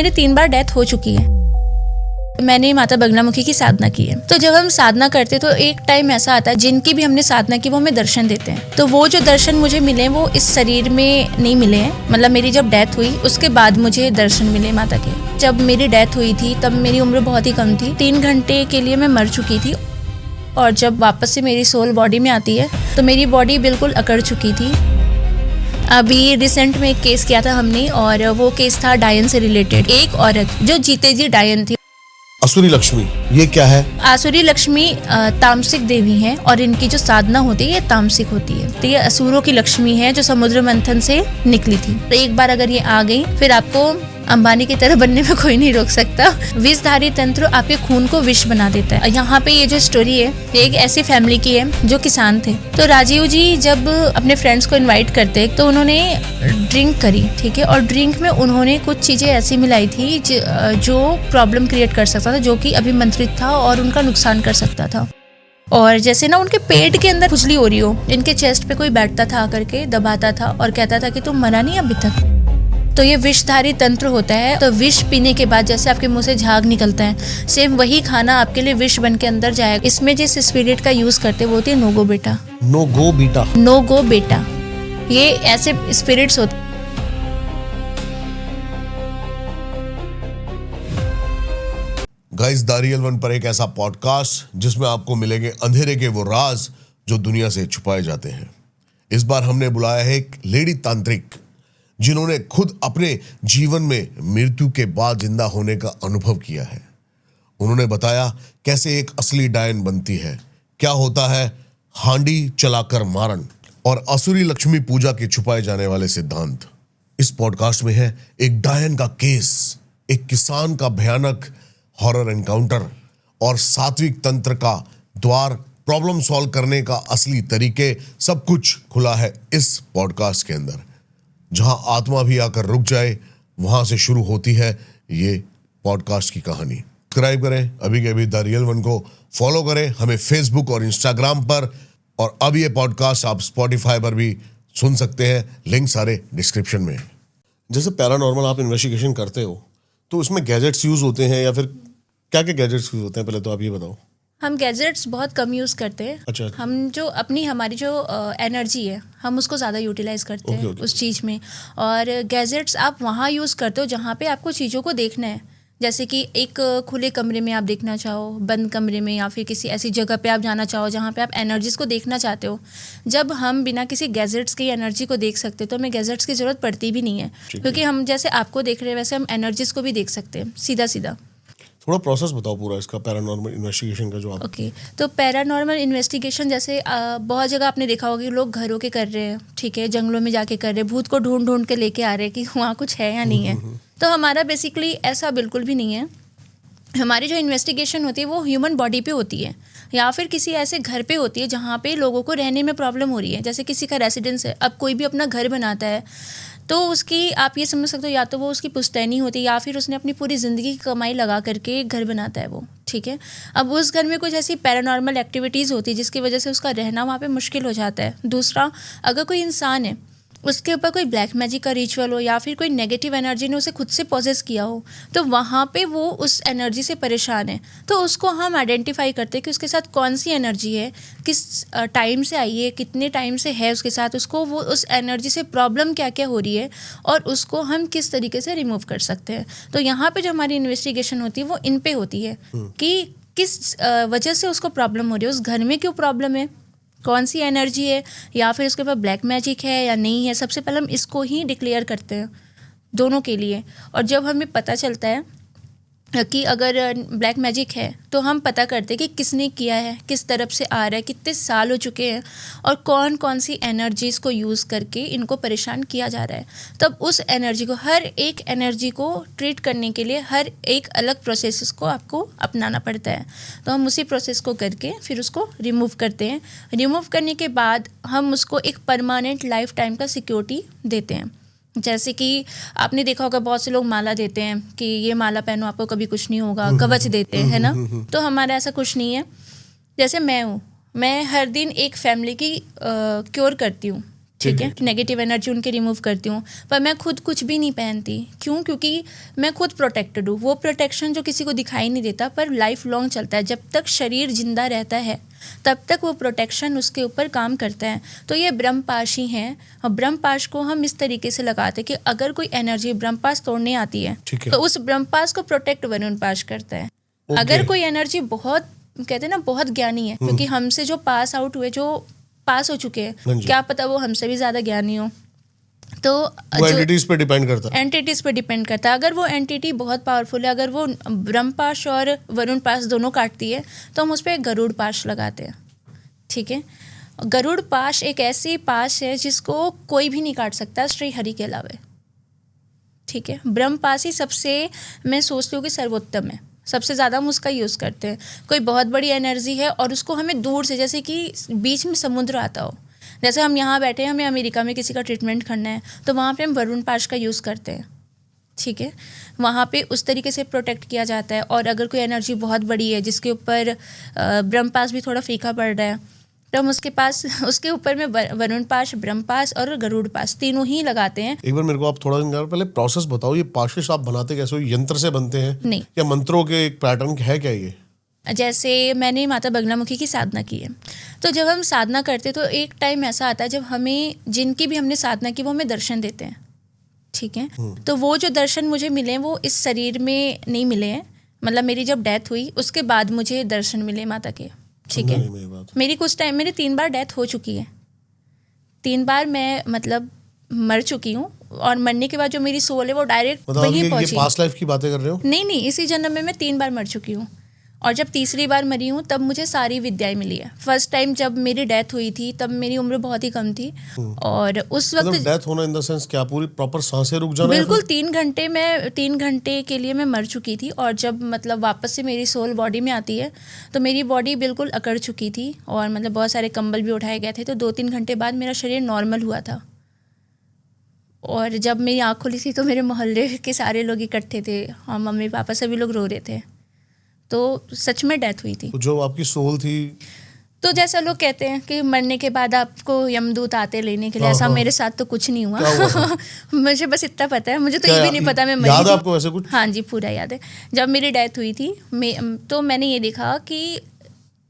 मेरी 3 बार डेथ हो चुकी है। मैंने माता बगलामुखी की साधना की है। तो जब हम साधना करते तो एक टाइम ऐसा आता है जिनकी भी हमने साधना की वो हमें दर्शन देते हैं। तो वो जो दर्शन मुझे मिले वो इस शरीर में नहीं मिले हैं। मतलब मेरी जब डेथ हुई उसके बाद मुझे दर्शन मिले माता के। जब मेरी डेथ हुई थी तब मेरी उम्र बहुत ही कम थी, 3 घंटे के लिए मैं मर चुकी थी। और जब वापस से मेरी सोल बॉडी में आती है तो मेरी बॉडी बिल्कुल अकड़ चुकी थी। अभी रिसेंट में एक केस किया था हमने, और वो केस था डायन से रिलेटेड। एक औरत जो जीते जी डायन थी। असुरी लक्ष्मी ये क्या है? आसुरी लक्ष्मी तामसिक देवी हैं और इनकी जो साधना होती है ये तामसिक होती है। तो ये असुरों की लक्ष्मी है जो समुद्र मंथन से निकली थी। तो एक बार अगर ये आ गई फिर आपको अंबानी की तरह बनने में कोई नहीं रोक सकता। विषधारी तंत्र आपके खून को विष बना देता है। यहाँ पे ये जो स्टोरी है ये एक ऐसी फैमिली की है जो किसान थे। तो राजीव जी जब अपने फ्रेंड्स को इनवाइट करते तो उन्होंने ड्रिंक करी, ठीक है, और ड्रिंक में उन्होंने कुछ चीजें ऐसी मिलाई थी जो प्रॉब्लम क्रिएट कर सकता था, जो कि अभिमंत्रित था और उनका नुकसान कर सकता था। और जैसे ना उनके पेट के अंदर खुजली हो रही हो, इनके चेस्ट पे कोई बैठता था आकर के दबाता था और कहता था कि तुम मरा नहीं अभी तक। तो ये विषधारी तंत्र होता है। तो विष पीने के बाद जैसे आपके मुंह से झाग निकलता है, सेम वही खाना आपके लिए विष बन के अंदर जाएगा। इसमें जिस स्पिरिट का यूज करते वो होती है नोगो बेटा। नोगो बेटा? नोगो बेटा, ये ऐसे स्पिरिट्स होते। गाइस, दारियल वन पर एक ऐसा पॉडकास्ट जिसमें आपको मिलेंगे अंधेरे के वो राज जो दुनिया से छुपाए जाते हैं। इस बार हमने बुलाया है एक लेडी तांत्रिक जिन्होंने खुद अपने जीवन में मृत्यु के बाद जिंदा होने का अनुभव किया है। उन्होंने बताया कैसे एक असली डायन बनती है, क्या होता है हांडी चलाकर मारन, और असुरी लक्ष्मी पूजा के छुपाए जाने वाले सिद्धांत। इस पॉडकास्ट में है एक डायन का केस, एक किसान का भयानक हॉरर एनकाउंटर और सात्विक तंत्र का द्वार, प्रॉब्लम सॉल्व करने का असली तरीके। सब कुछ खुला है इस पॉडकास्ट के अंदर। जहां आत्मा भी आकर रुक जाए वहां से शुरू होती है ये पॉडकास्ट की कहानी। सब्सक्राइब करें अभी के अभी द रियल वन को, फॉलो करें हमें फेसबुक और इंस्टाग्राम पर, और अब ये पॉडकास्ट आप स्पॉटिफाई पर भी सुन सकते हैं। लिंक सारे डिस्क्रिप्शन में है। जैसे पैरानॉर्मल आप इन्वेस्टिगेशन करते हो तो उसमें गैजेट्स यूज होते हैं या फिर क्या क्या गैजेट्स यूज होते हैं, पहले तो आप ये बताओ। हम गैजेट्स बहुत कम यूज़ करते हैं। अच्छा। हम जो हमारी जो एनर्जी है हम उसको ज़्यादा यूटिलाइज करते हैं उस चीज़ में। और गैजेट्स आप वहाँ यूज़ करते हो जहाँ पे आपको चीज़ों को देखना है। जैसे कि एक खुले कमरे में आप देखना चाहो, बंद कमरे में, या फिर किसी ऐसी जगह पे आप जाना चाहो जहाँ पे आप एनर्जीज को देखना चाहते हो। जब हम बिना किसी गैजेट्स की एनर्जी को देख सकते तो हमें गैजेट्स की ज़रूरत पड़ती भी नहीं है, क्योंकि हम जैसे आपको देख रहे हैं वैसे हम एनर्जीज को भी देख सकते हैं सीधा सीधा। थोड़ा प्रोसेस बताओ पूरा इसका पैरानॉर्मल इन्वेस्टिगेशन का जो आप। ओके, तो पैरानॉर्मल इन्वेस्टिगेशन जैसे बहुत जगह आपने देखा होगा कि लोग घरों के कर रहे हैं, ठीक है, जंगलों में जाके कर रहे हैं, भूत को ढूंढ ढूंढ के लेके आ रहे हैं कि वहाँ कुछ है या नहीं है। तो हमारा बेसिकली ऐसा बिल्कुल भी नहीं है। हमारी जो इन्वेस्टिगेशन होती है वो ह्यूमन बॉडी पे होती है या फिर किसी ऐसे घर पे होती है जहाँ पे लोगों को रहने में प्रॉब्लम हो रही है। जैसे किसी का रेसिडेंस है, अब कोई भी अपना घर बनाता है तो उसकी आप ये समझ सकते हो या तो वो उसकी पुश्तैनी होती है या फिर उसने अपनी पूरी ज़िंदगी की कमाई लगा करके एक घर बनाता है वो, ठीक है। अब उस घर में कुछ ऐसी पैरानॉर्मल एक्टिविटीज़ होती है जिसकी वजह से उसका रहना वहाँ पे मुश्किल हो जाता है। दूसरा, अगर कोई इंसान है उसके ऊपर कोई ब्लैक मैजिक का रिचुअल हो या फिर कोई नेगेटिव एनर्जी ने उसे खुद से पॉजेस किया हो तो वहाँ पे वो उस एनर्जी से परेशान है। तो उसको हम आइडेंटिफाई करते हैं कि उसके साथ कौन सी एनर्जी है, किस टाइम से आई है, कितने टाइम से है उसके साथ, उसको वो उस एनर्जी से प्रॉब्लम क्या क्या हो रही है और उसको हम किस तरीके से रिमूव कर सकते हैं। तो यहाँ पे जो हमारी इन्वेस्टिगेशन होती है वो इन पे होती है कि किस वजह से उसको प्रॉब्लम हो रही है, उस घर में क्यों प्रॉब्लम है, कौन सी एनर्जी है, या फिर उसके पास ब्लैक मैजिक है या नहीं है। सबसे पहले हम इसको ही डिक्लेयर करते हैं दोनों के लिए। और जब हमें पता चलता है कि अगर ब्लैक मैजिक है तो हम पता करते हैं कि किसने किया है, किस तरफ से आ रहा है, कितने साल हो चुके हैं और कौन कौन सी एनर्जीज़ को यूज़ करके इनको परेशान किया जा रहा है। तब उस एनर्जी को, हर एक एनर्जी को ट्रीट करने के लिए हर एक अलग प्रोसेस को आपको अपनाना पड़ता है। तो हम उसी प्रोसेस को करके फिर उसको रिमूव करते हैं। रिमूव करने के बाद हम उसको एक परमानेंट लाइफ टाइम का सिक्योरिटी देते हैं। जैसे कि आपने देखा होगा बहुत से लोग माला देते हैं कि ये माला पहनो आपको कभी कुछ नहीं होगा, कवच देते हैं, है ना। तो हमारा ऐसा कुछ नहीं है। जैसे मैं हूँ, मैं हर दिन एक फैमिली की क्योर करती हूँ, ठीक है, नेगेटिव एनर्जी उनके रिमूव करती हूँ। पर मैं खुद कुछ भी नहीं पहनती। क्यों? क्योंकि मैं खुद प्रोटेक्टेड हूँ। वो प्रोटेक्शन जो किसी को दिखाई नहीं देता पर लाइफ लॉन्ग चलता है। जब तक शरीर जिंदा रहता है तब तक वो प्रोटेक्शन उसके ऊपर काम करता है। तो ये ब्रह्मपाश ही है। और ब्रह्मपाश को हम इस तरीके से लगाते हैं कि अगर कोई एनर्जी ब्रह्मपाश तोड़ने आती है तो उस ब्रह्मपाश को प्रोटेक्ट वरुण पाश करता है। अगर कोई एनर्जी बहुत, कहते हैं ना, बहुत ज्ञानी है, क्योंकि हमसे जो पास आउट हुए, जो पास हो चुके हैं, क्या पता वो हमसे भी ज्यादा ज्ञानी हो। तो वो एंटिटीज पे डिपेंड करता है। एंटिटीज पे डिपेंड करता है। अगर वो एंटिटी बहुत पावरफुल है, अगर वो ब्रह्मपाश और वरुण पाश दोनों काटती है तो हम उस पर गरुड़ पाश लगाते हैं। ठीक है, गरुड़ पाश एक ऐसी पाश है जिसको कोई भी नहीं काट सकता श्री हरि के अलावा। ठीक है, ब्रह्मपाश ही सबसे, मैं सोचती हूँ कि सर्वोत्तम है। सबसे ज़्यादा हम उसका यूज़ करते हैं। कोई बहुत बड़ी एनर्जी है और उसको हमें दूर से, जैसे कि बीच में समुद्र आता हो, जैसे हम यहाँ बैठे हैं, हमें अमेरिका में किसी का ट्रीटमेंट करना है तो वहाँ पे हम वरुण पाश का यूज़ करते हैं। ठीक है, वहाँ पे उस तरीके से प्रोटेक्ट किया जाता है। और अगर कोई एनर्जी बहुत बड़ी है जिसके ऊपर ब्रह्मपाश भी थोड़ा फीका पड़ रहा है तो हम उसके ऊपर में वरुण पाश, ब्रह्मपाश और गरुड़ पाश तीनों ही लगाते हैं। एक बार मेरे को आप थोड़ा दिन पहले प्रोसेस बताओ, ये पाशेस आप बनाते कैसे हो? यंत्र से बनते हैं नहीं, या मंत्रों के एक पैटर्न है क्या ये? जैसे मैंने माता बगलामुखी की साधना की है, तो जब हम साधना करते तो एक टाइम ऐसा आता है जब हमें, जिनकी भी हमने साधना की, वो हमें दर्शन देते हैं। ठीक है, तो वो जो दर्शन मुझे मिले वो इस शरीर में नहीं मिले हैं। मतलब मेरी जब डेथ हुई उसके बाद मुझे दर्शन मिले माता के। ठीक है, मेरी कुछ टाइम, मेरी 3 बार डेथ हो चुकी है। 3 बार मैं मतलब मर चुकी हूँ और मरने के बाद जो मेरी सोल है वो डायरेक्ट वहीं पहुंची। ये पास्ट लाइफ की बातें कर रहे हो? नहीं, इसी जन्म में मैं 3 बार मर चुकी हूँ। और जब तीसरी बार मरी हूँ तब मुझे सारी विद्याएं मिली है। फर्स्ट टाइम जब मेरी डेथ हुई थी तब मेरी उम्र बहुत ही कम थी और उस वक्त मतलब डेथ होना इन द सेंस क्या, पूरी प्रॉपर सांसें रुक जाना? बिल्कुल 3 घंटे के लिए मैं मर चुकी थी। और जब मतलब वापस से मेरी सोल बॉडी में आती है तो मेरी बॉडी बिल्कुल अकड़ चुकी थी और मतलब बहुत सारे कंबल भी उठाए गए थे। तो 2-3 घंटे बाद मेरा शरीर नॉर्मल हुआ था। और जब मेरी आँख खुली थी तो मेरे मोहल्ले के सारे लोग इकट्ठे थे और मम्मी पापा सभी लोग रो रहे थे। तो सच में डेथ हुई थी। तो जो आपकी सोल थी, तो जैसा लोग कहते हैं कि मरने के बाद आपको यमदूत आते लेने के लिए, ऐसा मेरे साथ तो कुछ नहीं हुआ। मुझे बस इतना पता है, मुझे तो ये भी नहीं पता मैं मरी याद थी। आपको वैसे कुछ? हाँ जी, पूरा याद है। जब मेरी डेथ हुई थी तो मैंने ये देखा कि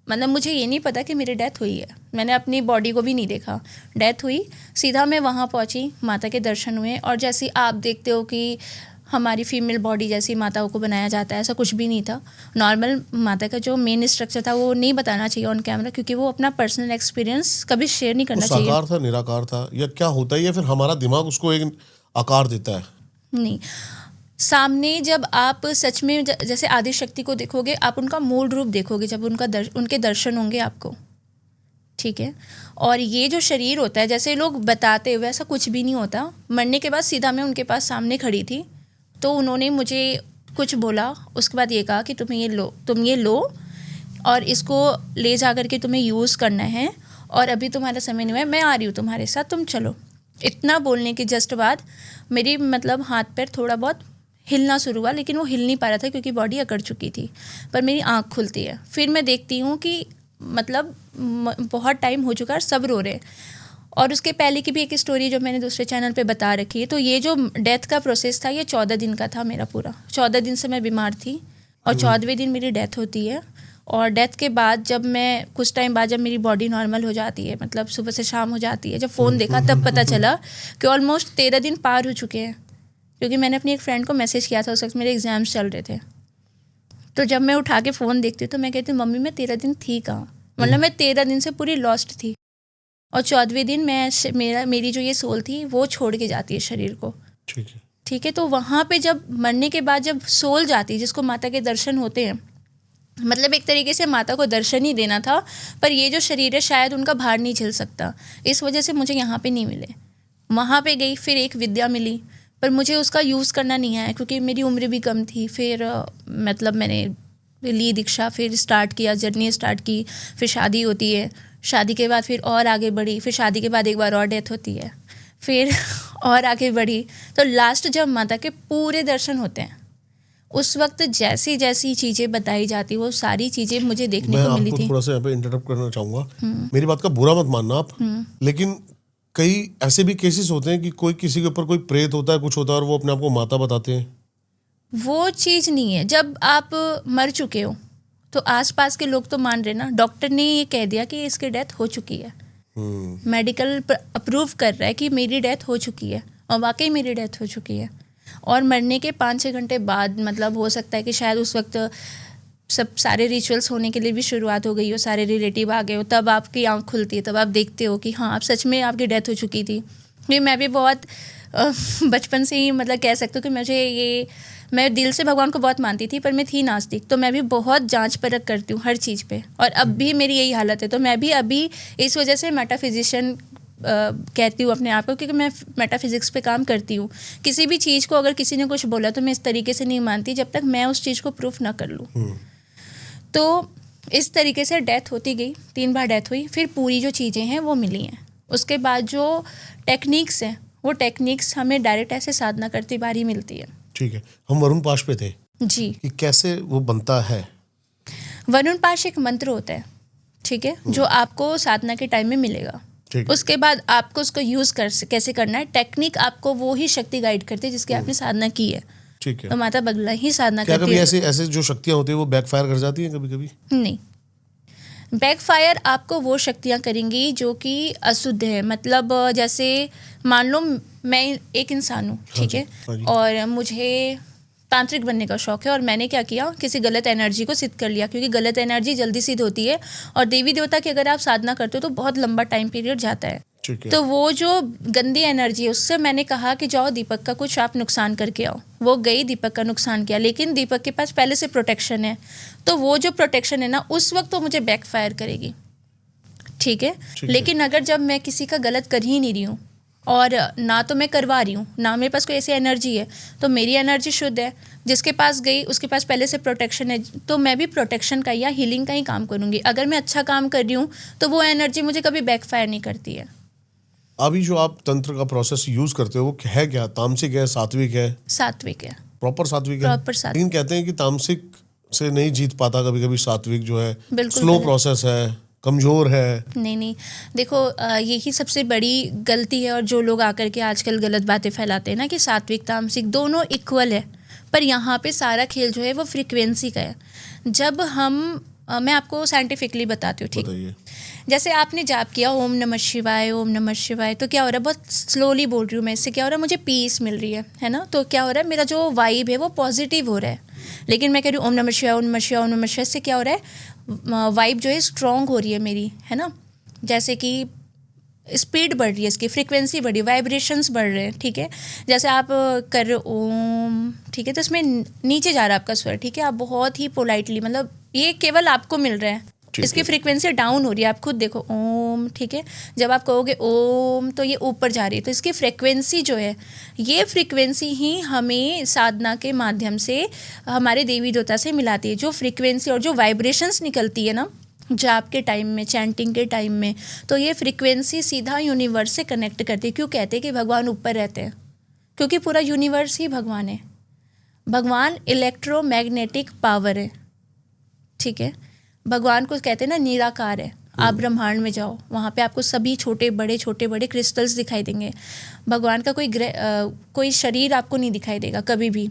मतलब मुझे ये नहीं पता कि मेरी डेथ हुई है। मैंने अपनी बॉडी को भी नहीं देखा। डेथ हुई, सीधा मैं वहाँ पहुँची, माता के दर्शन हुए। और जैसे आप देखते हो कि हमारी फीमेल बॉडी जैसी माताओं को बनाया जाता है, ऐसा कुछ भी नहीं था। नॉर्मल माता का जो मेन स्ट्रक्चर था वो नहीं बताना चाहिए ऑन कैमरा, क्योंकि वो अपना पर्सनल एक्सपीरियंस कभी शेयर नहीं करना चाहिए। साकार था, निराकार था, या क्या होता है, या फिर हमारा दिमाग उसको एक आकार देता है? नहीं, सामने जब आप सच में जैसे आदि शक्ति को देखोगे, आप उनका मूल रूप देखोगे जब उनके दर्शन होंगे आपको। ठीक है, और ये जो शरीर होता है, जैसे लोग बताते हुए, ऐसा कुछ भी नहीं होता। मरने के बाद सीधा मैं उनके पास सामने खड़ी थी तो उन्होंने मुझे कुछ बोला। उसके बाद ये कहा कि तुम ये लो और इसको ले जा करके तुम्हें यूज़ करना है और अभी तुम्हारा समय नहीं है, मैं आ रही हूँ तुम्हारे साथ, तुम चलो। इतना बोलने के जस्ट बाद मेरी मतलब हाथ पैर थोड़ा बहुत हिलना शुरू हुआ, लेकिन वो हिल नहीं पा रहा था क्योंकि बॉडी अकड़ चुकी थी। पर मेरी आँख खुलती है, फिर मैं देखती हूँ कि मतलब बहुत टाइम हो चुका है, सब रो रहे हैं। और उसके पहले की भी एक स्टोरी जो मैंने दूसरे चैनल पे बता रखी है। तो ये जो डेथ का प्रोसेस था ये 14 दिन का था मेरा पूरा। 14 दिन से मैं बीमार थी और 14वें दिन मेरी डेथ होती है। और डेथ के बाद जब मैं कुछ टाइम बाद जब मेरी बॉडी नॉर्मल हो जाती है, मतलब सुबह से शाम हो जाती है, जब फ़ोन देखा तब पता चला कि ऑलमोस्ट 13 दिन पार हो चुके हैं। क्योंकि मैंने अपनी एक फ्रेंड को मैसेज किया था, उस वक्त मेरे एग्ज़ाम्स चल रहे थे। तो जब मैं उठा के फ़ोन देखती हूँ तो मैं कहती हूँ मम्मी मैं 13 दिन थी कहाँ। मतलब मैं 13 दिन से पूरी लॉस्ट थी। और 14वें दिन मेरी जो ये सोल थी वो छोड़ के जाती है शरीर को। ठीक है, तो वहाँ पे जब मरने के बाद जब सोल जाती है, जिसको माता के दर्शन होते हैं, मतलब एक तरीके से माता को दर्शन ही देना था। पर ये जो शरीर है शायद उनका भार नहीं झेल सकता, इस वजह से मुझे यहाँ पे नहीं मिले। वहाँ पे गई, फिर एक विद्या मिली, पर मुझे उसका यूज़ करना नहीं आया क्योंकि मेरी उम्र भी कम थी। फिर मतलब मैंने ली दीक्षा, फिर स्टार्ट किया, जर्नी स्टार्ट की। फिर शादी होती है, शादी के बाद फिर और आगे बढ़ी, फिर शादी के बाद एक बार और डेथ होती है, फिर और आगे बढ़ी। तो लास्ट जब माता के पूरे दर्शन होते हैं उस वक्त जैसी जैसी चीज़ें बताई जाती वो सारी चीज़ें मुझे देखने को मिली थी। मैं आपको थोड़ा सा यहाँ पे इंटरप्ट करना चाहूँगा, मेरी बात का बुरा मत मानना आप, लेकिन कई ऐसे भी केसेस होते हैं कि कोई किसी के ऊपर कोई प्रेत होता है, कुछ होता है और वो अपने आप को माता बताते हैं। वो चीज़ नहीं है। जब आप मर चुके हो तो आसपास के लोग तो मान रहे ना, डॉक्टर ने ये कह दिया कि इसकी डेथ हो चुकी है, मेडिकल अप्रूव कर रहा है कि मेरी डेथ हो चुकी है, और वाकई मेरी डेथ हो चुकी है। और मरने के 5-6 घंटे बाद मतलब हो सकता है कि शायद उस वक्त सब सारे रिचुअल्स होने के लिए भी शुरुआत हो गई हो, सारे रिलेटिव आ गए हो, तब आपकी आँख खुलती है, तब आप देखते हो कि हाँ आप सच में आपकी डेथ हो चुकी थी। क्योंकि मैं भी बहुत बचपन से ही मतलब कह सकते हो कि मैं दिल से भगवान को बहुत मानती थी, पर मैं थी नास्तिक, तो मैं भी बहुत जांच परख करती हूँ हर चीज़ पे, और अब भी मेरी यही हालत है। तो मैं भी अभी इस वजह से मेटाफिजिशियन कहती हूँ अपने आप को, क्योंकि मैं मेटाफिजिक्स पे काम करती हूँ। किसी भी चीज़ को अगर किसी ने कुछ बोला तो मैं इस तरीके से नहीं मानती जब तक मैं उस चीज़ को प्रूफ ना कर लूँ। तो इस तरीके से डेथ होती गई, 3 बार डेथ हुई, फिर पूरी जो चीज़ें हैं वो मिली हैं। उसके बाद जो टेक्निक्स हैं वो टेक्निक्स हमें डायरेक्ट ऐसे साधना करती बार ही मिलती है। ठीक है, हम वरुण पाश पे थे जी। कि कैसे वो बनता है। वरुण पाश एक मंत्र होता है, ठीक है, जो आपको साधना के टाइम में मिलेगा। ठीक है। उसके बाद आपको उसको यूज़ कैसे करना है, टेक्निक आपको वो ही शक्ति गाइड करती है जिसकी आपने साधना की है। ठीक है। तो माता बगला ही साधना क्या करती कभी है। ऐसे जो शक्तियाँ होती है वो बैकफायर कर जाती हैं कभी कभी? नहीं, बैकफायर आपको वो शक्तियाँ करेंगी जो कि अशुद्ध है। मतलब जैसे मान लो मैं एक इंसान हूँ, ठीक है, हाँ जी। और मुझे तांत्रिक बनने का शौक है, और मैंने क्या किया, किसी गलत एनर्जी को सिद्ध कर लिया, क्योंकि गलत एनर्जी जल्दी सिद्ध होती है, और देवी देवता की अगर आप साधना करते हो तो बहुत लंबा टाइम पीरियड जाता है। ठीक है। तो वो जो गंदी एनर्जी है उससे मैंने कहा कि जाओ दीपक का कुछ आप नुकसान करके आओ। वो गई, दीपक का नुकसान किया, लेकिन दीपक के पास पहले से प्रोटेक्शन है, तो वो जो प्रोटेक्शन है ना उस वक्त तो मुझे बैकफायर करेगी, ठीक है। लेकिन अगर जब मैं किसी का गलत कर ही नहीं रही हूँ, और ना तो मैं करवा रही हूँ, ना मेरे पास कोई ऐसी एनर्जी है, तो मेरी एनर्जी शुद्ध है, जिसके पास गई उसके पास पहले से प्रोटेक्शन है, तो मैं भी प्रोटेक्शन का या हीलिंग का ही काम करूँगी। अगर मैं अच्छा काम कर रही हूँ तो वो एनर्जी मुझे कभी बैकफायर नहीं करती है। अभी जो आप तंत्र का प्रोसेस यूज करते हो वो है क्या? तामसिक है, सात्विक है? सात्विक है, प्रॉपर सात्विक है? प्रॉपर सात्विक। लेकिन कहते हैं कि तामसिक से नहीं जीत पाता कभी कभी सात्विक जो है, बिल्कुल स्लो गलत। प्रोसेस है, कमजोर है। नहीं, देखो यही सबसे बड़ी गलती है, और जो लोग आकर के आजकल गलत बातें फैलाते हैं ना कि सात्विक तामसिक दोनों इक्वल है, पर यहाँ पे सारा खेल जो है वो फ्रीक्वेंसी का है। जब हम मैं आपको साइंटिफिकली बताती हूँ, ठीक है। जैसे आपने जाप किया ओम नमः शिवाय, ओम नमः शिवाय, तो क्या हो रहा है, बहुत स्लोली बोल रही हूँ मैं, इससे क्या हो रहा है, मुझे पीस मिल रही है ना, तो क्या हो रहा है, मेरा जो वाइब है वो पॉजिटिव हो रहा है। लेकिन मैं कह रही हूँ ओम नमः शिवाय, ओम नमः शिवाय, ओम नमः शिवाय, इससे क्या हो रहा है, वाइब जो है स्ट्रॉन्ग हो रही है मेरी, है ना, जैसे कि स्पीड बढ़ रही है, इसकी फ्रीक्वेंसी बढ़ रही है, वाइब्रेशंस बढ़ रहे हैं, ठीक है। जैसे आप कर रहे हो ओम, ठीक है, तो इसमें नीचे जा रहा है आपका स्वर, ठीक है, आप बहुत ही पोलाइटली, मतलब ये केवल आपको मिल रहा है, इसकी फ्रीक्वेंसी डाउन हो रही है, आप खुद देखो ओम, ठीक है। जब आप कहोगे ओम तो ये ऊपर जा रही है, तो इसकी फ्रीक्वेंसी जो है, ये फ्रीक्वेंसी ही हमें साधना के माध्यम से हमारे देवी देवता से मिलाती है। जो फ्रीक्वेंसी और जो वाइब्रेशंस निकलती है ना जाप के टाइम में, चैंटिंग के टाइम में, तो ये फ्रीक्वेंसी सीधा यूनिवर्स से कनेक्ट करती है। क्यों कहते हैं कि भगवान ऊपर रहते हैं? क्योंकि पूरा यूनिवर्स ही भगवान है। भगवान इलेक्ट्रोमैग्नेटिक पावर है, ठीक है। भगवान को कहते हैं ना निराकार है। आप ब्रह्मांड में जाओ, वहाँ पे आपको सभी छोटे बड़े क्रिस्टल्स दिखाई देंगे। भगवान का कोई शरीर आपको नहीं दिखाई देगा कभी भी।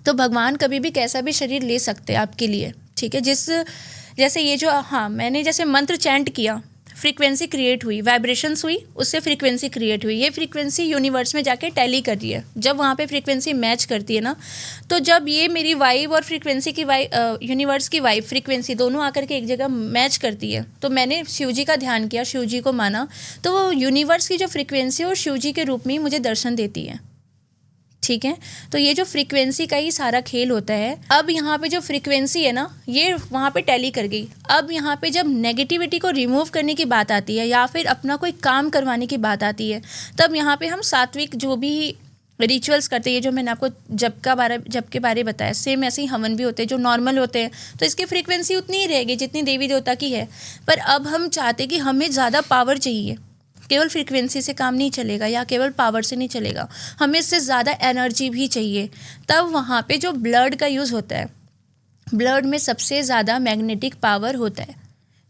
तो भगवान कभी भी कैसा भी शरीर ले सकते हैं आपके लिए, ठीक है। जैसे ये जो मैंने जैसे मंत्र चैंट किया, फ्रीक्वेंसी क्रिएट हुई, वाइब्रेशंस हुई, उससे फ्रीक्वेंसी क्रिएट हुई। ये फ्रीक्वेंसी यूनिवर्स में जाके टैली कर रही है। जब वहाँ पे फ्रीक्वेंसी मैच करती है ना, तो जब ये मेरी वाइब और फ्रीक्वेंसी की यूनिवर्स की वाइब फ्रीक्वेंसी दोनों आकर के एक जगह मैच करती है, तो मैंने शिव जी का ध्यान किया, शिव जी को माना, तो वो यूनिवर्स की जो फ्रीक्वेंसी है वो शिव जी के रूप में मुझे दर्शन देती है, ठीक है। तो ये जो फ्रीक्वेंसी का ही सारा खेल होता है। अब यहाँ पे जो फ्रीक्वेंसी है ना, ये वहाँ पे टैली कर गई। अब यहाँ पे जब नेगेटिविटी को रिमूव करने की बात आती है या फिर अपना कोई काम करवाने की बात आती है, तब यहाँ पे हम सात्विक जो भी रिचुअल्स करते हैं, जो मैंने आपको जप के बारे बताया, सेम ऐसे ही हवन भी होते हैं जो नॉर्मल होते हैं, तो इसकी फ्रीक्वेंसी उतनी ही रहेगी जितनी देवी देवता की है। पर अब हम चाहते हैं कि हमें ज़्यादा पावर चाहिए। केवल फ्रीक्वेंसी से काम नहीं चलेगा या केवल पावर से नहीं चलेगा, हमें इससे ज़्यादा एनर्जी भी चाहिए। तब वहाँ पे जो ब्लड का यूज़ होता है, ब्लड में सबसे ज़्यादा मैग्नेटिक पावर होता है,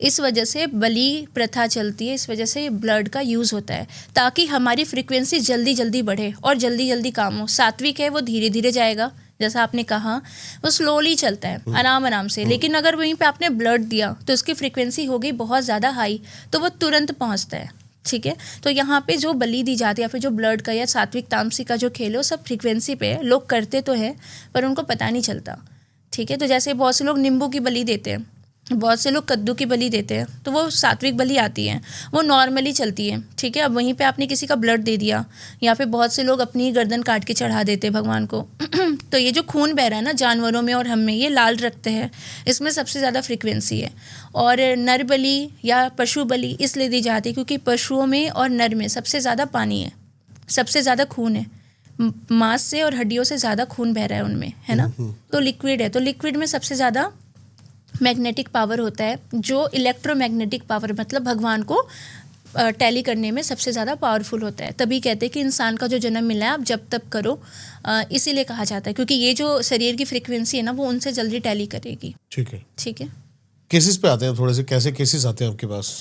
इस वजह से बलि प्रथा चलती है, इस वजह से ब्लड का यूज़ होता है ताकि हमारी फ्रीक्वेंसी जल्दी जल्दी बढ़े और जल्दी जल्दी काम हो। सात्विक है वो धीरे धीरे जाएगा, जैसा आपने कहा वो स्लोली चलता है आराम आराम से, लेकिन अगर वहीं पे आपने ब्लड दिया तो उसकी फ्रीक्वेंसी हो गई बहुत ज़्यादा हाई, तो वो तुरंत पहुंचता है। ठीक है, तो यहाँ पे जो बलि दी जाती है या फिर जो ब्लड का या सात्विक तामसिक का जो खेल है वो सब फ्रीक्वेंसी पे लोग करते तो हैं पर उनको पता नहीं चलता। ठीक है, तो जैसे बहुत से लोग नींबू की बलि देते हैं, बहुत से लोग कद्दू की बलि देते हैं, तो वो सात्विक बलि आती है, वो नॉर्मली चलती है। ठीक है, अब वहीं पे आपने किसी का ब्लड दे दिया, या फिर बहुत से लोग अपनी गर्दन काट के चढ़ा देते हैं भगवान को तो ये जो खून बह रहा है ना जानवरों में और हम में, ये लाल रक्त है, इसमें सबसे ज़्यादा फ्रीक्वेंसी है। और नर बलि या पशु बलि इसलिए दी जाती है क्योंकि पशुओं में और नर में सबसे ज़्यादा पानी है, सबसे ज़्यादा खून है, मांस से और हड्डियों से ज़्यादा खून बह रहा है उनमें, है ना। तो लिक्विड है, तो लिक्विड में सबसे ज़्यादा मैग्नेटिक पावर होता है, जो इलेक्ट्रोमैग्नेटिक पावर मतलब भगवान को टैली करने में सबसे ज़्यादा पावरफुल होता है। तभी कहते हैं कि इंसान का जो जन्म मिला है आप जब तक करो, इसीलिए कहा जाता है क्योंकि ये जो शरीर की फ्रीक्वेंसी है ना वो उनसे जल्दी टैली करेगी। ठीक है, ठीक है। केसेस पे आते हैं थोड़े से, कैसे केसेस आते हैं आपके पास?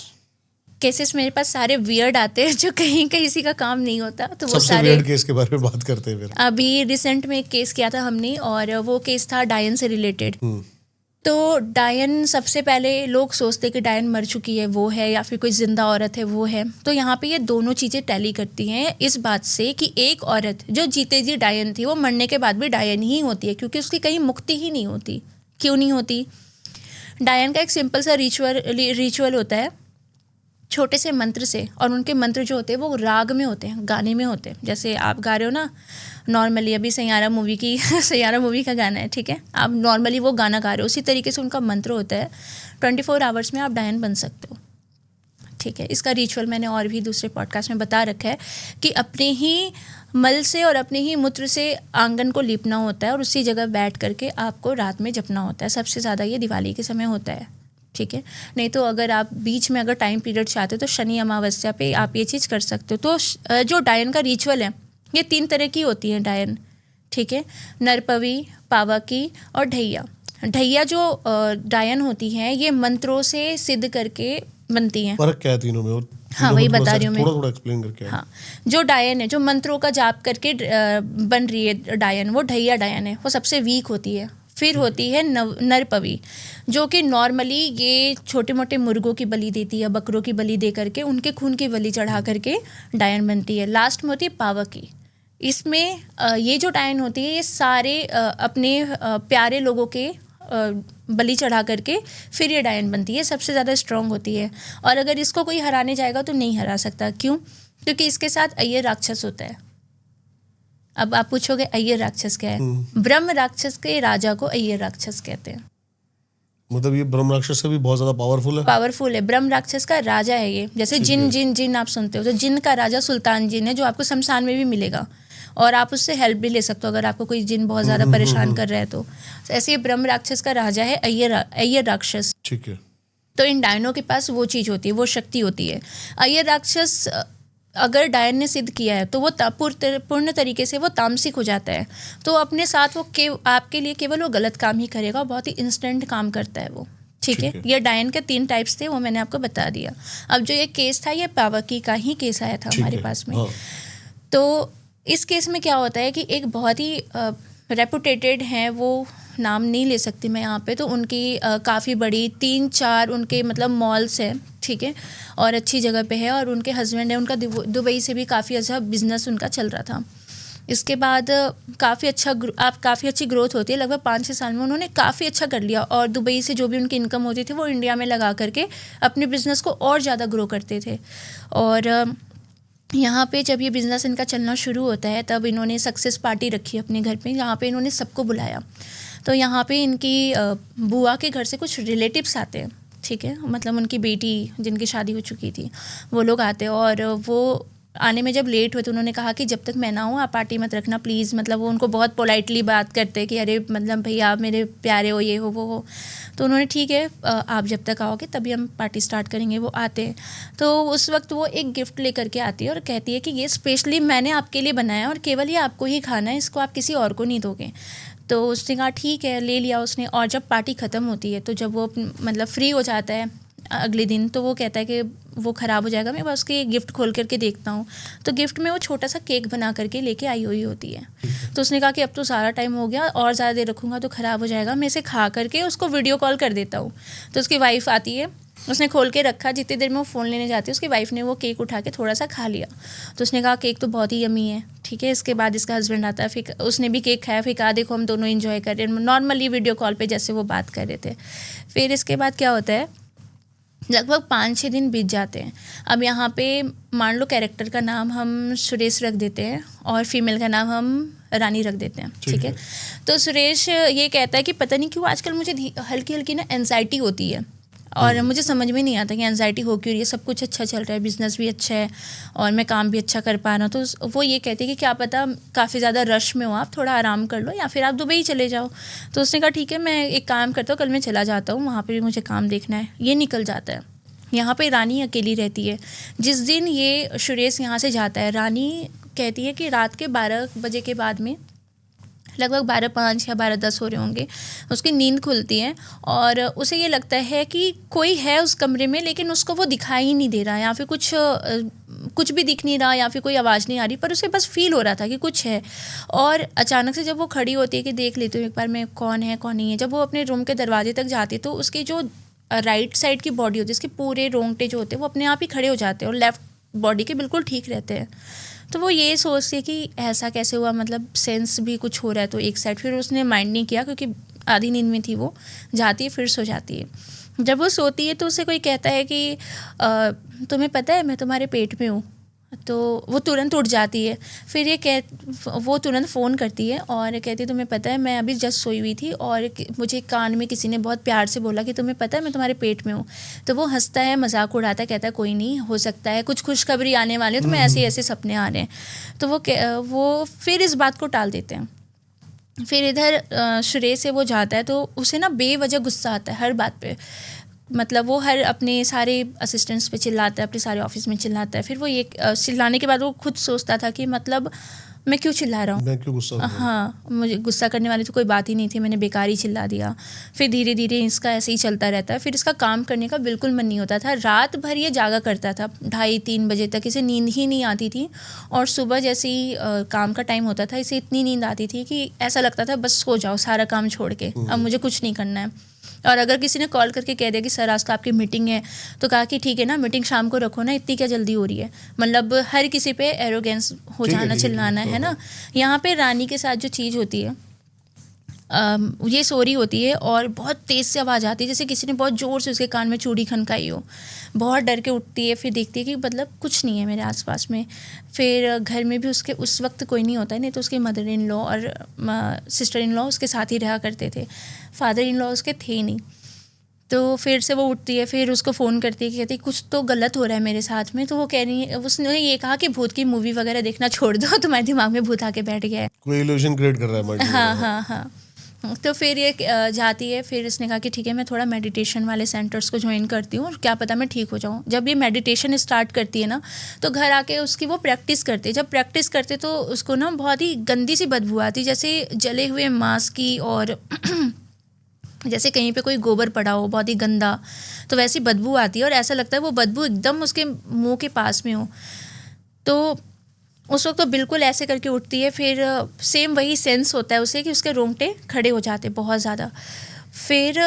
केसेस मेरे पास सारे वियर्ड आते हैं जो कहीं किसी का काम नहीं होता, तो वो सबसे सारे वियर्ड केस के बारे में बात करते हैं फिर। अभी रिसेंट में एक केस किया था हमने, और वो केस था डायन से रिलेटेड। तो डायन, सबसे पहले लोग सोचते कि डायन मर चुकी है वो है, या फिर कोई जिंदा औरत है वो है। तो यहाँ पे ये दोनों चीज़ें टैली करती हैं इस बात से कि एक औरत जो जीते जी डायन थी वो मरने के बाद भी डायन ही होती है, क्योंकि उसकी कहीं मुक्ति ही नहीं होती। क्यों नहीं होती? डायन का एक सिंपल सा रिचुअल होता है छोटे से मंत्र से, और उनके मंत्र जो होते हैं वो राग में होते हैं, गाने में होते हैं। जैसे आप गा रहे हो ना नॉर्मली, अभी सैयारा मूवी का गाना है, ठीक है, आप नॉर्मली वो गाना गा रहे हो, उसी तरीके से उनका मंत्र होता है। 24 आवर्स में आप डायन बन सकते हो। ठीक है, इसका रिचुअल मैंने और भी दूसरे पॉडकास्ट में बता रखा है कि अपने ही मल से और अपने ही मूत्र से आंगन को लीपना होता है और उसी जगह बैठ करके आपको रात में जपना होता है। सबसे ज़्यादा ये दिवाली के समय होता है। ठीक है, नहीं तो अगर आप बीच में अगर टाइम पीरियड चाहते हो तो शनि अमावस्या पे आप ये चीज़ कर सकते हो। तो जो डायन का रिचुअल है ये 3 तरह की होती है डायन। ठीक है, नरपवी, पावकी और ढैया। ढैया जो डायन होती हैं ये मंत्रों से सिद्ध करके बनती हैं। फर्क क्या है तीनों में? और हाँ, वही बता रही हूँ मैं, थोड़ा एक्सप्लेन करके। हाँ, जो डायन है जो मंत्रों का जाप करके बन रही है डायन, वो ढैया डायन है, वो सबसे वीक होती है। फिर होती है नरपवी, जो कि नॉर्मली ये छोटे मोटे मुर्गों की बलि देती है, बकरों की बलि दे करके उनके खून की बलि चढ़ा करके डायन बनती है। लास्ट में होती है पावकी। इसमें ये जो डायन होती है ये सारे अपने प्यारे लोगों के बलि चढ़ा करके फिर ये डायन बनती है, सबसे ज़्यादा स्ट्रांग होती है। और अगर इसको कोई हराने जाएगा तो नहीं हरा सकता। क्यों? क्योंकि इसके साथ अय्यर राक्षस होता है। अब आप पूछोगे अय्यर राक्षस क्या है? ब्रह्म राक्षस के राजा को अय्यर राक्षस कहते हैं। मतलब ये ब्रह्म राक्षस से भी बहुत ज्यादा पावरफुल है? पावरफुल है, ब्रह्म राक्षस का राजा है ये। जैसे जिन आप सुनते हो, तो जिन का राजा सुल्तान जिन है, जो आपको शमशान में भी मिलेगा और आप उससे हेल्प भी ले सकते हो अगर आपको कोई जिन बहुत ज़्यादा परेशान कर रहा है। तो ऐसे ये ब्रह्म राक्षस का राजा है अय्यर राक्षस। ठीक है, तो इन डायनों के पास वो चीज़ होती है, वो शक्ति होती है। अय्यर राक्षस अगर डायन ने सिद्ध किया है तो वो पूर्ण तरीके से वो तामसिक हो जाता है। तो अपने साथ वो आपके लिए केवल वो गलत काम ही करेगा, बहुत ही इंस्टेंट काम करता है वो। ठीक है, ये डायन के 3 टाइप्स थे, वो मैंने आपको बता दिया। अब जो ये केस था ये पावकी का ही केस आया था हमारे पास में। तो इस केस में क्या होता है कि एक बहुत ही रेपुटेटेड है, वो नाम नहीं ले सकती मैं यहाँ पे, तो उनकी काफ़ी बड़ी 3-4 उनके मतलब मॉल्स हैं। ठीक है, और अच्छी जगह पे है, और उनके हस्बैंड है, उनका दुबई से भी काफ़ी अच्छा बिजनेस उनका चल रहा था। इसके बाद काफ़ी अच्छी ग्रोथ होती है। लगभग 5-6 साल में उन्होंने काफ़ी अच्छा कर लिया, और दुबई से जो भी उनकी इनकम होती थी वो इंडिया में लगा करके अपने बिज़नेस को और ज़्यादा ग्रो करते थे। और यहाँ पे जब ये बिज़नेस इनका चलना शुरू होता है तब इन्होंने सक्सेस पार्टी रखी अपने घर पे, जहाँ पे इन्होंने सबको बुलाया। तो यहाँ पे इनकी बुआ के घर से कुछ रिलेटिव्स आते हैं। ठीक है, मतलब उनकी बेटी जिनकी शादी हो चुकी थी वो लोग आते हैं, और वो आने में जब लेट हुए तो उन्होंने कहा कि जब तक मैं ना हूँ आप पार्टी मत रखना प्लीज़। मतलब वो उनको बहुत पोलाइटली बात करते हैं कि अरे मतलब भैया आप मेरे प्यारे हो, ये हो वो हो। तो उन्होंने ठीक है आप जब तक आओगे तभी हम पार्टी स्टार्ट करेंगे। वो आते हैं तो उस वक्त वो एक गिफ्ट लेकर के आती है और कहती है कि ये स्पेशली मैंने आपके लिए बनाया और केवल ये आपको ही खाना है, इसको आप किसी और को नहीं दोगे। तो उसने कहा ठीक है, ले लिया उसने। और जब पार्टी ख़त्म होती है तो जब वो मतलब फ्री हो जाता है अगले दिन, तो वो कहता है कि वो ख़राब हो जाएगा, मैं बस उसके गिफ्ट खोल करके देखता हूँ, तो गिफ्ट में वो छोटा सा केक बना करके लेके आई हुई होती है। तो उसने कहा कि अब तो सारा टाइम हो गया, और ज़्यादा देर रखूँगा तो ख़राब हो जाएगा, मैं इसे खा करके उसको वीडियो कॉल कर देता हूँ। तो उसकी वाइफ आती है, उसने खोल के रखा, जितनी देर में वो फ़ोन लेने जाती है उसकी वाइफ ने वो केक उठा के थोड़ा सा खा लिया। तो उसने कहा केक तो बहुत ही यमी है, ठीक है। इसके बाद इसका हस्बैंड आता है, फिर उसने भी केक खाया, फिर कहा देखो हम दोनों एंजॉय कर रहे हैं, नॉर्मली वीडियो कॉल पे जैसे वो बात कर रहे थे। फिर इसके बाद क्या होता है, लगभग 5-6 दिन बीत जाते हैं। अब यहाँ पे मान लो कैरेक्टर का नाम हम सुरेश रख देते हैं और फीमेल का नाम हम रानी रख देते हैं, ठीक है। तो सुरेश ये कहता है कि पता नहीं क्यों आजकल मुझे हल्की हल्की ना एंजाइटी होती है, और मुझे समझ में नहीं आता कि एंजाइटी हो क्यों रही है, सब कुछ अच्छा चल रहा है, बिजनेस भी अच्छा है और मैं काम भी अच्छा कर पा रहा हूँ। तो वो ये कहती है कि क्या पता काफ़ी ज़्यादा रश में हो आप, थोड़ा आराम कर लो या फिर आप दुबई चले जाओ। तो उसने कहा ठीक है मैं एक काम करता हूँ, कल मैं चला जाता हूँ, वहाँ पर भी मुझे काम देखना है। ये निकल जाता है। यहाँ पे रानी अकेली रहती है। जिस दिन ये सुरेश यहाँ से जाता है, रानी कहती है कि रात के 12 बजे के बाद में, लगभग 12:05 या 12:10 हो रहे होंगे, उसकी नींद खुलती है और उसे ये लगता है कि कोई है उस कमरे में, लेकिन उसको वो दिखाई ही नहीं दे रहा, या फिर कुछ भी दिख नहीं रहा, या फिर कोई आवाज़ नहीं आ रही, पर उसे बस फील हो रहा था कि कुछ है। और अचानक से जब वो खड़ी होती है कि देख लेती हूँ एक बार मैं कौन है कौन नहीं है, जब वो अपने रूम के दरवाजे तक जाती है तो उसकी जो राइट साइड की बॉडी होती है, इसके पूरे रोंगटे जो होते हैं वो अपने आप ही खड़े हो जाते हैं और लेफ़्ट बॉडी के बिल्कुल ठीक रहते हैं। तो वो ये सोचती है कि ऐसा कैसे हुआ, मतलब सेंस भी कुछ हो रहा है। तो एक साइड फिर उसने माइंड नहीं किया क्योंकि आधी नींद में थी, वो जाती है फिर सो जाती है। जब वो सोती है तो उसे कोई कहता है कि तुम्हें पता है मैं तुम्हारे पेट में हूँ, तो वो तुरंत उठ जाती है। फिर वो तुरंत फ़ोन करती है और कहती है तुम्हें पता है मैं अभी जस्ट सोई हुई थी और मुझे कान में किसी ने बहुत प्यार से बोला कि तुम्हें पता है मैं तुम्हारे पेट में हूँ। तो वो हंसता है, मजाक उड़ाता है, कहता है कोई नहीं, हो सकता है कुछ खुशखबरी आने वाली है, तुम्हें ऐसे ऐसे सपने आ रहे हैं। तो वो फिर इस बात को टाल देते हैं। फिर इधर सुरेश से वो जाता है तो उसे ना बेवजह गुस्सा आता है हर बात पे, मतलब वो हर अपने सारे असिस्टेंट्स पे चिल्लाता है, अपने सारे ऑफिस में चिल्लाता है। फिर वो ये चिल्लाने के बाद वो खुद सोचता था कि मतलब मैं क्यों चिल्ला रहा हूँ, मैं क्यों गुस्सा कर रहा हूँ? हाँ, मुझे गुस्सा करने वाली तो कोई बात ही नहीं थी, मैंने बेकार ही चिल्ला दिया। फिर धीरे धीरे इसका ऐसे ही चलता रहता है। फिर इसका काम करने का बिल्कुल मन नहीं होता था, रात भर ये जागा करता था, 2:30-3 बजे तक इसे नींद ही नहीं आती थी। और सुबह जैसे ही काम का टाइम होता था इसे इतनी नींद आती थी कि ऐसा लगता था बस सो जाओ सारा काम छोड़ के, अब मुझे कुछ नहीं करना है। और अगर किसी ने कॉल करके कह दिया कि सर आज तो आपकी मीटिंग है, तो कहा कि ठीक है ना, मीटिंग शाम को रखो ना, इतनी क्या जल्दी हो रही है। मतलब हर किसी पे एरोगेंस हो जाना, चिल्लाना है ना। यहाँ पे रानी के साथ जो चीज़ होती है, ये सो रही होती है और बहुत तेज़ से आवाज़ आती है, जैसे किसी ने बहुत ज़ोर से उसके कान में चूड़ी खनकाई हो। बहुत डर के उठती है, फिर देखती है कि मतलब कुछ नहीं है मेरे आसपास में। फिर घर में भी उसके उस वक्त कोई नहीं होता है, नहीं तो उसके मदर इन लॉ और सिस्टर इन लॉ उसके साथ ही रहा करते थे, फादर इन लॉ उसके थे नहीं। तो फिर से वो उठती है, फिर उसको फ़ोन करती है, कहती है कुछ तो गलत हो रहा है मेरे साथ में। तो वो कह रही है, उसने ये कहा कि भूत की मूवी वगैरह देखना छोड़ दो, तुम्हारे दिमाग में भूत आके बैठ गया है, कोई इल्यूजन क्रिएट कर रहा है माइंड में। हाँ। तो फिर ये जाती है, फिर इसने कहा कि ठीक है मैं थोड़ा मेडिटेशन वाले सेंटर्स को ज्वाइन करती हूँ और क्या पता मैं ठीक हो जाऊँ। जब ये मेडिटेशन स्टार्ट करती है ना, तो घर आके उसकी वो प्रैक्टिस करते, जब प्रैक्टिस करते तो उसको ना बहुत ही गंदी सी बदबू आती, जैसे जले हुए मांस की, और जैसे कहीं पे कोई गोबर पड़ा हो बहुत ही गंदा, तो वैसी बदबू आती है और ऐसा लगता है वो बदबू एकदम उसके मुंह के पास में हो। तो उस वक्त तो बिल्कुल ऐसे करके उठती है। फिर सेम वही सेंस होता है उसे कि उसके रोंगटे खड़े हो जाते बहुत ज़्यादा। फिर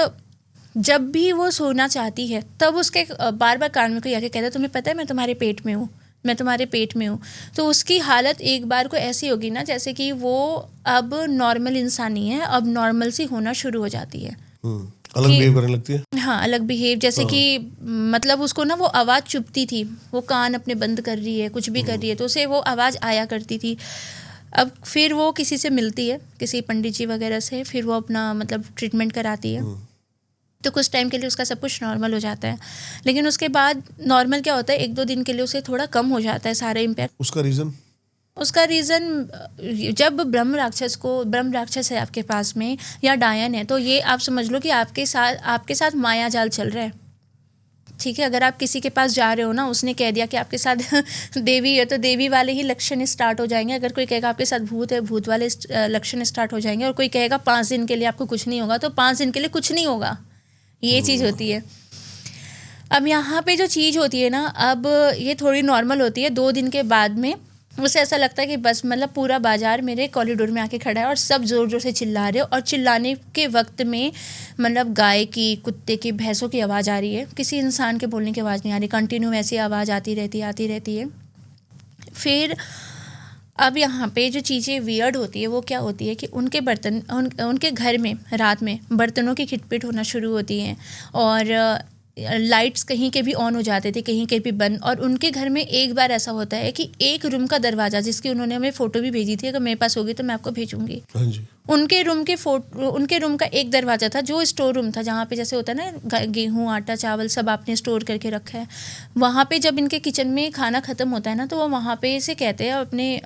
जब भी वो सोना चाहती है तब उसके बार बार कान में कोई आके कहता है तुम्हें पता है मैं तुम्हारे पेट में हूँ, मैं तुम्हारे पेट में हूँ। तो उसकी हालत एक बार को ऐसी होगी ना जैसे कि वो अब नॉर्मल इंसान नहीं है, अब नॉर्मल सी होना शुरू हो जाती है, अलग बिहेव करने लगती है। हाँ, अलग बिहेव, जैसे कि मतलब उसको ना वो आवाज़ चुभती थी, वो कान अपने बंद कर रही है, कुछ भी कर रही है तो उसे वो आवाज़ आया करती थी। अब फिर वो किसी से मिलती है, किसी पंडित जी वगैरह से, फिर वो अपना मतलब ट्रीटमेंट कराती है। तो कुछ टाइम के लिए उसका सब कुछ नॉर्मल हो जाता है, लेकिन उसके बाद नॉर्मल क्या होता है 1-2 दिन के लिए उसे थोड़ा कम हो जाता है सारा इम्पैक्ट। उसका रीज़न जब ब्रह्म राक्षस है आपके पास में या डायन है, तो ये आप समझ लो कि आपके साथ माया जाल चल रहा है, ठीक है। अगर आप किसी के पास जा रहे हो ना, उसने कह दिया कि आपके साथ देवी है, तो देवी वाले ही लक्षण स्टार्ट हो जाएंगे। अगर कोई कहेगा आपके साथ भूत है, भूत वाले लक्षण स्टार्ट हो जाएंगे। और कोई कहेगा 5 दिन के लिए आपको कुछ नहीं होगा, तो 5 दिन के लिए कुछ नहीं होगा, ये चीज़ होती है। अब यहाँ पे जो चीज़ होती है ना, अब ये थोड़ी नॉर्मल होती है 2 दिन के बाद में। उसे ऐसा लगता है कि बस मतलब पूरा बाजार मेरे कॉरिडोर में आके खड़ा है और सब ज़ोर ज़ोर से चिल्ला रहे हो, और चिल्लाने के वक्त में मतलब गाय की, कुत्ते की, भैंसों की आवाज़ आ रही है, किसी इंसान के बोलने की आवाज़ नहीं आ रही, कंटिन्यू ऐसी आवाज़ आती रहती है। फिर अब यहाँ पे जो चीज़ें वियर्ड होती है वो क्या होती है कि उनके बर्तन उनके घर में रात में बर्तनों की खिटपिट होना शुरू होती हैं, और लाइट्स कहीं के भी ऑन हो जाते थे, कहीं के भी बंद। और उनके घर में एक बार ऐसा होता है कि एक रूम का दरवाज़ा, जिसकी उन्होंने हमें फ़ोटो भी भेजी थी, अगर मेरे पास होगी तो मैं आपको भेजूंगी। हाँ जी। उनके रूम का एक दरवाज़ा था जो स्टोर रूम था, जहाँ पे जैसे होता है ना गेहूँ, आटा, चावल सब आपने स्टोर करके रखा है। वहाँ पे जब इनके किचन में खाना ख़त्म होता है ना, तो वो वहाँ पे से कहते हैं अपने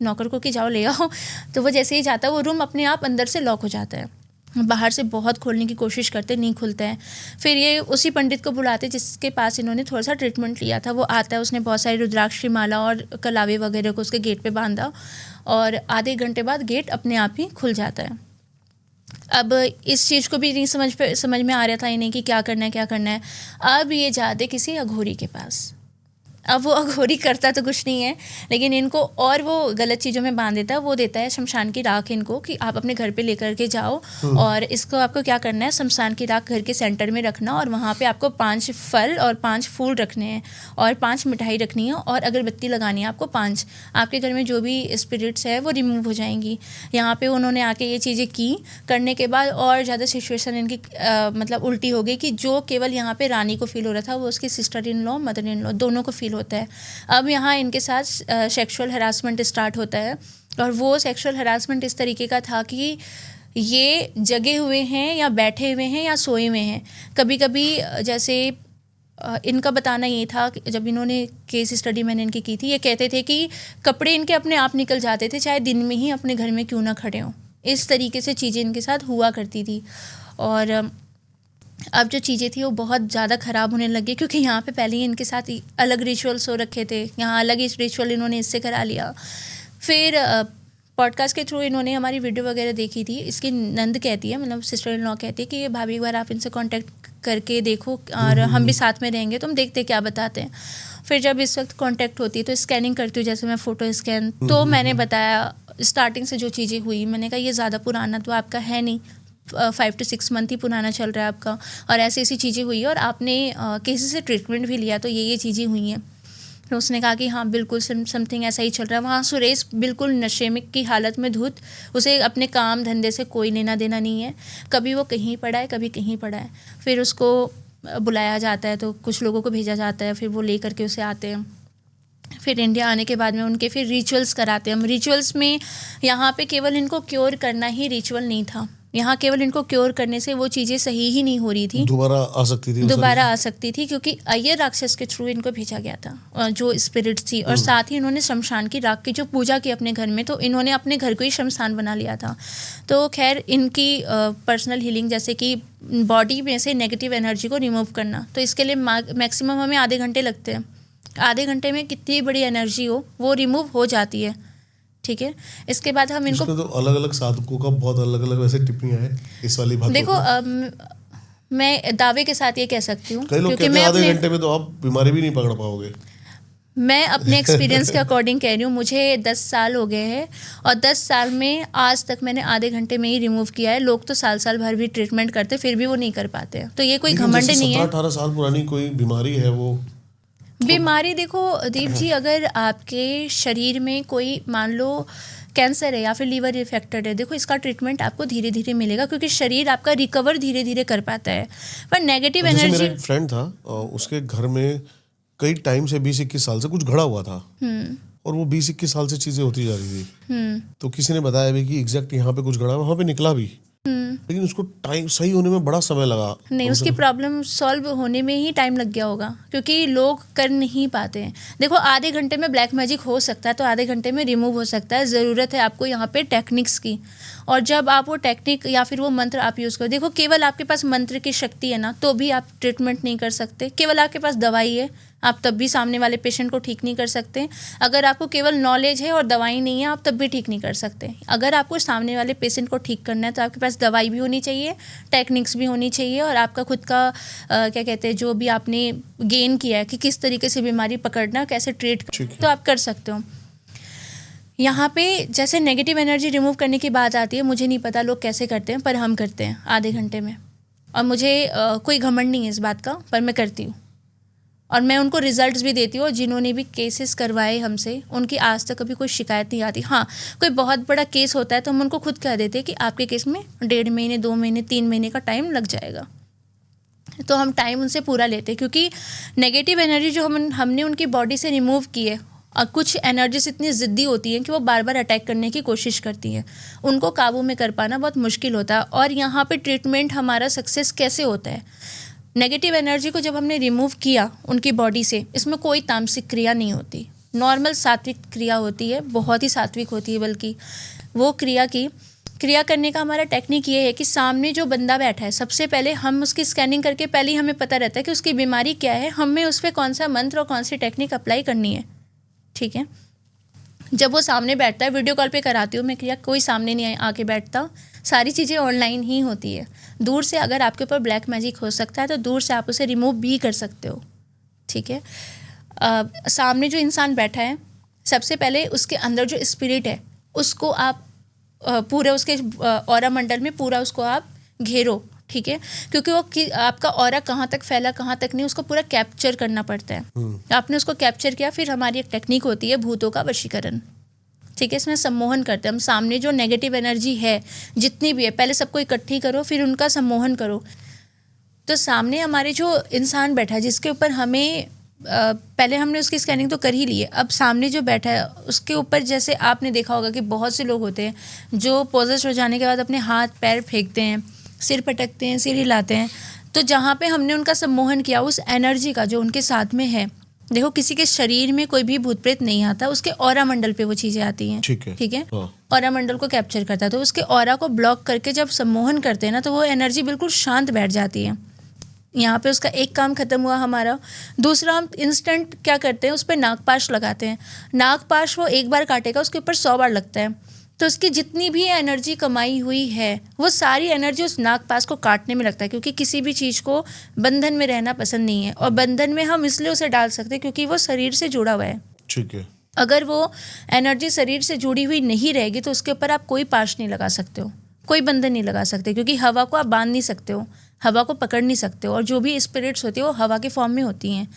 नौकर को कि जाओ ले आओ। तो वो जैसे ही जाता है, वो रूम अपने आप अंदर से लॉक हो जाता है, बाहर से बहुत खोलने की कोशिश करते, नहीं खुलता है। फिर ये उसी पंडित को बुलाते जिसके पास इन्होंने थोड़ा सा ट्रीटमेंट लिया था। वो आता है, उसने बहुत सारी रुद्राक्ष की माला और कलावे वगैरह को उसके गेट पे बांधा, और आधे घंटे बाद गेट अपने आप ही खुल जाता है। अब इस चीज़ को भी नहीं समझ में आ रहा था इन्हें कि क्या करना है। अब ये जाते किसी अघोरी के पास। अब वो अघोरी करता तो कुछ नहीं है, लेकिन इनको और वो गलत चीज़ों में बांध देता है। वो देता है शमशान की राख इनको कि आप अपने घर पे लेकर के जाओ, और इसको आपको क्या करना है, शमशान की राख घर के सेंटर में रखना, और वहाँ पे आपको 5 फल और 5 फूल रखने हैं, और 5 मिठाई रखनी है, और अगरबत्ती लगानी है आपको 5। आपके घर में जो भी स्पिरिट्स है वो रिमूव हो जाएंगी। यहाँ पे उन्होंने आके ये चीज़ें की, करने के बाद और ज़्यादा सिचुएशन इनकी मतलब उल्टी हो गई कि जो केवल यहाँ पे रानी को फील हो रहा था, वो उसकी sister in law, mother in law दोनों को फील होता है। अब यहाँ इनके साथ सेक्सुअल हरासमेंट स्टार्ट होता है, और वो सेक्सुअल हरासमेंट इस तरीके का था कि ये जगे हुए हैं या बैठे हुए हैं या सोए हुए हैं। कभी कभी जैसे इनका बताना ये था कि जब इन्होंने केस स्टडी मैंने इनकी की थी, ये कहते थे कि कपड़े इनके अपने आप निकल जाते थे, चाहे दिन में ही अपने घर में क्यों ना खड़े हों। इस तरीके से चीज़ें इनके साथ हुआ करती थी। और अब जो चीज़ें थी वो बहुत ज़्यादा ख़राब होने लगी, क्योंकि यहाँ पे पहले ही इनके साथ अलग रिचुअल्स हो रखे थे, यहाँ अलग ही रिचुअल इन्होंने इससे करा लिया। फिर पॉडकास्ट के थ्रू इन्होंने हमारी वीडियो वगैरह देखी थी। इसकी नंद कहती है, मतलब सिस्टर इन लॉ कहती है कि ये भाभी एक बार आप इनसे कांटेक्ट करके देखो, और हम भी साथ में रहेंगे, तो हम देखते क्या बताते हैं। फिर जब इस वक्त कांटेक्ट होती है तो स्कैनिंग करती हूँ, जैसे मैं फ़ोटो स्कैन, तो मैंने बताया स्टार्टिंग से जो चीज़ें हुई। मैंने कहा ये ज़्यादा पुराना तो आपका है नहीं, 5 to 6 मंथ ही पुराना चल रहा है आपका, और ऐसी चीज़ें हुई है, और आपने किसी से ट्रीटमेंट भी लिया, तो ये चीज़ें हुई हैं। फिर उसने कहा कि हाँ बिल्कुल समथिंग ऐसा ही चल रहा है। वहाँ सुरेश बिल्कुल नशे में की हालत में धुत, उसे अपने काम धंधे से कोई लेना देना नहीं है, कभी वो कहीं पड़ा है, कभी कहीं पड़ा है। फिर उसको बुलाया जाता है, तो कुछ लोगों को भेजा जाता है, फिर वो ले करके उसे आते हैं। फिर इंडिया आने के बाद में उनके फिर रिचुअल्स कराते हैं हम। रिचुअल्स में यहाँ पे केवल इनको क्योर करना ही रिचुअल नहीं था, यहाँ केवल इनको क्योर करने से वो चीज़ें सही ही नहीं हो रही थी, दोबारा आ सकती थी, क्योंकि अय्यर राक्षस के थ्रू इनको भेजा गया था, जो स्पिरिट थी। और साथ ही इन्होंने शमशान की राख की जो पूजा की अपने घर में, तो इन्होंने अपने घर को ही शमशान बना लिया था। तो खैर इनकी पर्सनल हीलिंग, जैसे कि बॉडी में से नेगेटिव एनर्जी को रिमूव करना, तो इसके लिए मैक्सिमम हमें आधे घंटे लगते हैं। आधे घंटे में कितनी बड़ी एनर्जी हो वो रिमूव हो जाती है, ठीक है। इसके बाद हम इनको तो अलग अलग साधकों का बहुत अलग अलग वैसे टिप्पणियां हैं इस वाली बात। देखो मैं दावे के साथ ये कह सकती हूँ, क्योंकि मैं आधे घंटे में तो आप बीमारी भी नहीं पकड़ पाओगे। मैं अपने एक्सपीरियंस के अकॉर्डिंग कह रही हूँ, मुझे 10 साल हो गए हैं, और 10 साल में आज तक मैंने आधे घंटे में ही रिमूव किया है। लोग तो साल भर भी ट्रीटमेंट करते, फिर भी वो नहीं कर पाते हैं। तो ये कोई घमंड नहीं है। 17-18 साल पुरानी कोई बीमारी है वो बीमारी, देखो दीप जी, अगर आपके शरीर में कोई मान लो कैंसर है या फिर लीवर इफेक्टेड है, देखो इसका ट्रीटमेंट आपको धीरे धीरे मिलेगा, क्योंकि शरीर आपका रिकवर धीरे धीरे कर पाता है। पर नेगेटिव एनर्जी, मेरा एक फ्रेंड था, उसके घर में कई टाइम से 20-21 साल से कुछ घड़ा हुआ था, और वो 20-21 साल से चीजें होती जा रही थी। तो किसी ने बताया भी कि एग्जैक्ट यहाँ पे कुछ घड़ा, वहाँ पे निकला भी, लेकिन उसको टाइम सही होने में बड़ा समय लगा। नहीं, उसकी प्रॉब्लम सॉल्व होने में ही टाइम लग गया होगा, क्योंकि लोग कर नहीं पाते हैं। देखो आधे घंटे में ब्लैक मैजिक हो सकता है, तो आधे घंटे में रिमूव हो सकता है। ज़रूरत है आपको यहाँ पे टेक्निक्स की, और जब आप वो टेक्निक या फिर वो मंत्र आप यूज़ करो, देखो केवल आपके पास मंत्र की शक्ति है ना, तो भी आप ट्रीटमेंट नहीं कर सकते। केवल आपके पास दवाई है, आप तब भी सामने वाले पेशेंट को ठीक नहीं कर सकते। अगर आपको केवल नॉलेज है और दवाई नहीं है, आप तब भी ठीक नहीं कर सकते। अगर आपको सामने वाले पेशेंट को ठीक करना है तो आपके पास दवाई भी होनी चाहिए, टेक्निक्स भी होनी चाहिए, और आपका खुद का क्या कहते हैं, जो भी आपने गेन किया है कि किस तरीके से बीमारी पकड़ना, कैसे ट्रीट करना, तो आप कर सकते हो। यहाँ पे जैसे नेगेटिव एनर्जी रिमूव करने की बात आती है, मुझे नहीं पता लोग कैसे करते हैं, पर हम करते हैं आधे घंटे में। और मुझे कोई घमंड नहीं है इस बात का, पर मैं करती हूँ और मैं उनको रिजल्ट्स भी देती हूँ। और जिन्होंने भी केसेस करवाए हमसे, उनकी आज तक कभी कोई शिकायत नहीं आती। हाँ, कोई बहुत बड़ा केस होता है तो हम उनको खुद कह देते हैं कि आपके केस में 1.5 महीने, 2 महीने, 3 महीने का टाइम लग जाएगा। तो हम टाइम उनसे पूरा लेते हैं, क्योंकि नेगेटिव एनर्जी जो हमने उनकी बॉडी से रिमूव की है, और कुछ एनर्जीज इतनी ज़िद्दी होती हैं कि वो बार बार अटैक करने की कोशिश करती हैं, उनको काबू में कर पाना बहुत मुश्किल होता है। और यहाँ पे ट्रीटमेंट हमारा सक्सेस कैसे होता है, नेगेटिव एनर्जी को जब हमने रिमूव किया उनकी बॉडी से, इसमें कोई तामसिक क्रिया नहीं होती, नॉर्मल सात्विक क्रिया होती है, बहुत ही सात्विक होती है। बल्कि वो क्रिया करने का हमारा टेक्निक ये है कि सामने जो बंदा बैठा है, सबसे पहले हम उसकी स्कैनिंग करके पहले ही हमें पता रहता है कि उसकी बीमारी क्या है, हमें उस पर कौन सा मंत्र और कौन सी टेक्निक अप्लाई करनी है। ठीक है, जब वो सामने बैठता है, वीडियो कॉल पे कराती हूँ मैं क्रिया, कोई सामने नहीं आके बैठता, सारी चीज़ें ऑनलाइन ही होती है। दूर से अगर आपके ऊपर ब्लैक मैजिक हो सकता है तो दूर से आप उसे रिमूव भी कर सकते हो। ठीक है, सामने जो इंसान बैठा है, सबसे पहले उसके अंदर जो स्पिरिट है उसको आप पूरे उसके ऑरा मंडल में पूरा उसको आप घेरो। ठीक है, क्योंकि वो आपका ऑरा कहाँ तक फैला कहाँ तक नहीं, उसको पूरा कैप्चर करना पड़ता है। आपने उसको कैप्चर किया, फिर हमारी एक टेक्निक होती है भूतों का वशीकरण। ठीक है, इसमें सम्मोहन करते हैं हम। सामने जो नेगेटिव एनर्जी है जितनी भी है, पहले सबको इकट्ठी करो, फिर उनका सम्मोहन करो। तो सामने हमारे जो इंसान बैठा है, जिसके ऊपर हमें पहले हमने उसकी स्कैनिंग तो कर ही ली है, अब सामने जो बैठा है उसके ऊपर, जैसे आपने देखा होगा कि बहुत से लोग होते हैं जो पोजेस हो जाने के बाद अपने हाथ पैर फेंकते हैं, सिर पटकते हैं, सिर हिलाते हैं। तो जहाँ पे हमने उनका सम्मोहन किया, उस एनर्जी का जो उनके साथ में है, देखो किसी के शरीर में कोई भी भूत प्रेत नहीं आता, उसके ऑरा मंडल पे वो चीज़ें आती हैं। ठीक है, ऑरा मंडल को कैप्चर करता है। तो उसके ऑरा को ब्लॉक करके जब सम्मोहन करते हैं ना, तो वो एनर्जी बिल्कुल शांत बैठ जाती है। यहाँ पे उसका एक काम खत्म हुआ हमारा। दूसरा, हम इंस्टेंट क्या करते हैं, उस पर नागपाश लगाते हैं। नागपाश वो एक बार काटेगा, उसके ऊपर 100 बार लगता है। तो उसकी जितनी भी एनर्जी कमाई हुई है, वो सारी एनर्जी उस नागपाश को काटने में लगता है, क्योंकि किसी भी चीज़ को बंधन में रहना पसंद नहीं है। और बंधन में हम इसलिए उसे डाल सकते हैं क्योंकि वो शरीर से जुड़ा हुआ है। ठीक है, अगर वो एनर्जी शरीर से जुड़ी हुई नहीं रहेगी तो उसके ऊपर आप कोई पाश नहीं लगा सकते हो, कोई बंधन नहीं लगा सकते, क्योंकि हवा को आप बांध नहीं सकते हो, हवा को पकड़ नहीं सकते हो। और जो भी स्पिरिट्स होती है वो हवा के फॉर्म में होती हैं।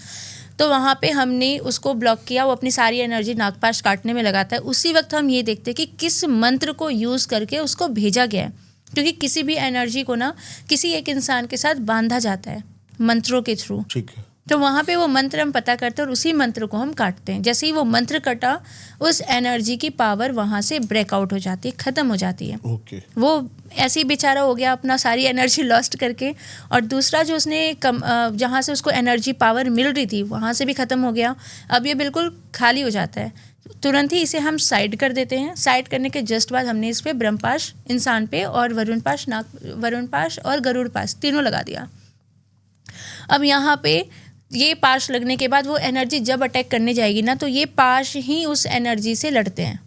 तो वहाँ पे हमने उसको ब्लॉक किया, वो अपनी सारी एनर्जी नागपाश काटने में लगाता है। उसी वक्त हम ये देखते हैं कि किस मंत्र को यूज़ करके उसको भेजा गया है, क्योंकि किसी भी एनर्जी को ना किसी एक इंसान के साथ बांधा जाता है मंत्रों के थ्रू। ठीक है, तो वहाँ पे वो मंत्र हम पता करते हैं और उसी मंत्र को हम काटते हैं। जैसे ही वो मंत्र कटा, उस एनर्जी की पावर वहाँ से ब्रेकआउट हो जाती है, ख़त्म हो जाती है। ओके, वो ऐसे ही बेचारा हो गया अपना सारी एनर्जी लॉस्ट करके। और दूसरा जो उसने जहाँ से उसको एनर्जी पावर मिल रही थी, वहाँ से भी ख़त्म हो गया। अब ये बिल्कुल खाली हो जाता है। तुरंत ही इसे हम साइड कर देते हैं। साइड करने के जस्ट बाद हमने इस पर ब्रह्मपाश इंसान पे और वरुण पाश और गरुड़ पाश तीनों लगा दिया। अब यहाँ पे ये पाश लगने के बाद वो एनर्जी जब अटैक करने जाएगी ना, तो ये पाश ही उस एनर्जी से लड़ते हैं।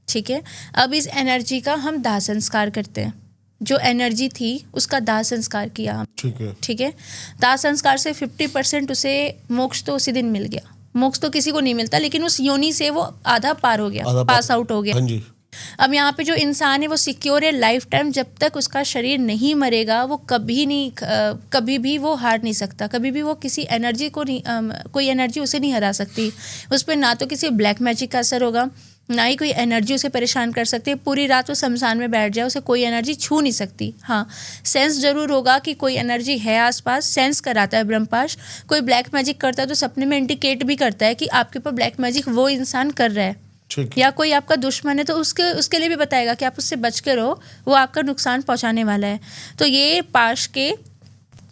ठीक है, अब इस एनर्जी का हम दाह संस्कार करते हैं। जो एनर्जी थी उसका दाह संस्कार किया हम। ठीक है, दाह संस्कार से 50% उसे मोक्ष तो उसी दिन मिल गया। मोक्ष तो किसी को नहीं मिलता, लेकिन उस योनि से वो आधा पार हो गया, पास आउट हो गया। हाँ जी। अब यहाँ पे जो इंसान है वो सिक्योर है लाइफ टाइम। जब तक उसका शरीर नहीं मरेगा, वो कभी भी वो हार नहीं सकता। कभी भी वो किसी एनर्जी को नहीं, कोई एनर्जी उसे नहीं हरा सकती। उस पर ना तो किसी ब्लैक मैजिक का असर होगा, ना ही कोई एनर्जी उसे परेशान कर सकती है। पूरी रात वो शमशान में बैठ जाए, उसे कोई एनर्जी छू नहीं सकती। हाँ, सेंस जरूर होगा कि कोई एनर्जी है आसपास, सेंस कराता है ब्रह्मपाश। कोई ब्लैक मैजिक करता है तो सपने में इंडिकेट भी करता है कि आपके ऊपर ब्लैक मैजिक वो इंसान कर रहा है। या कोई आपका दुश्मन है तो उसके लिए भी बताएगा कि आप उससे बच के रहो, वो आपका नुकसान पहुंचाने वाला है। तो ये पाश के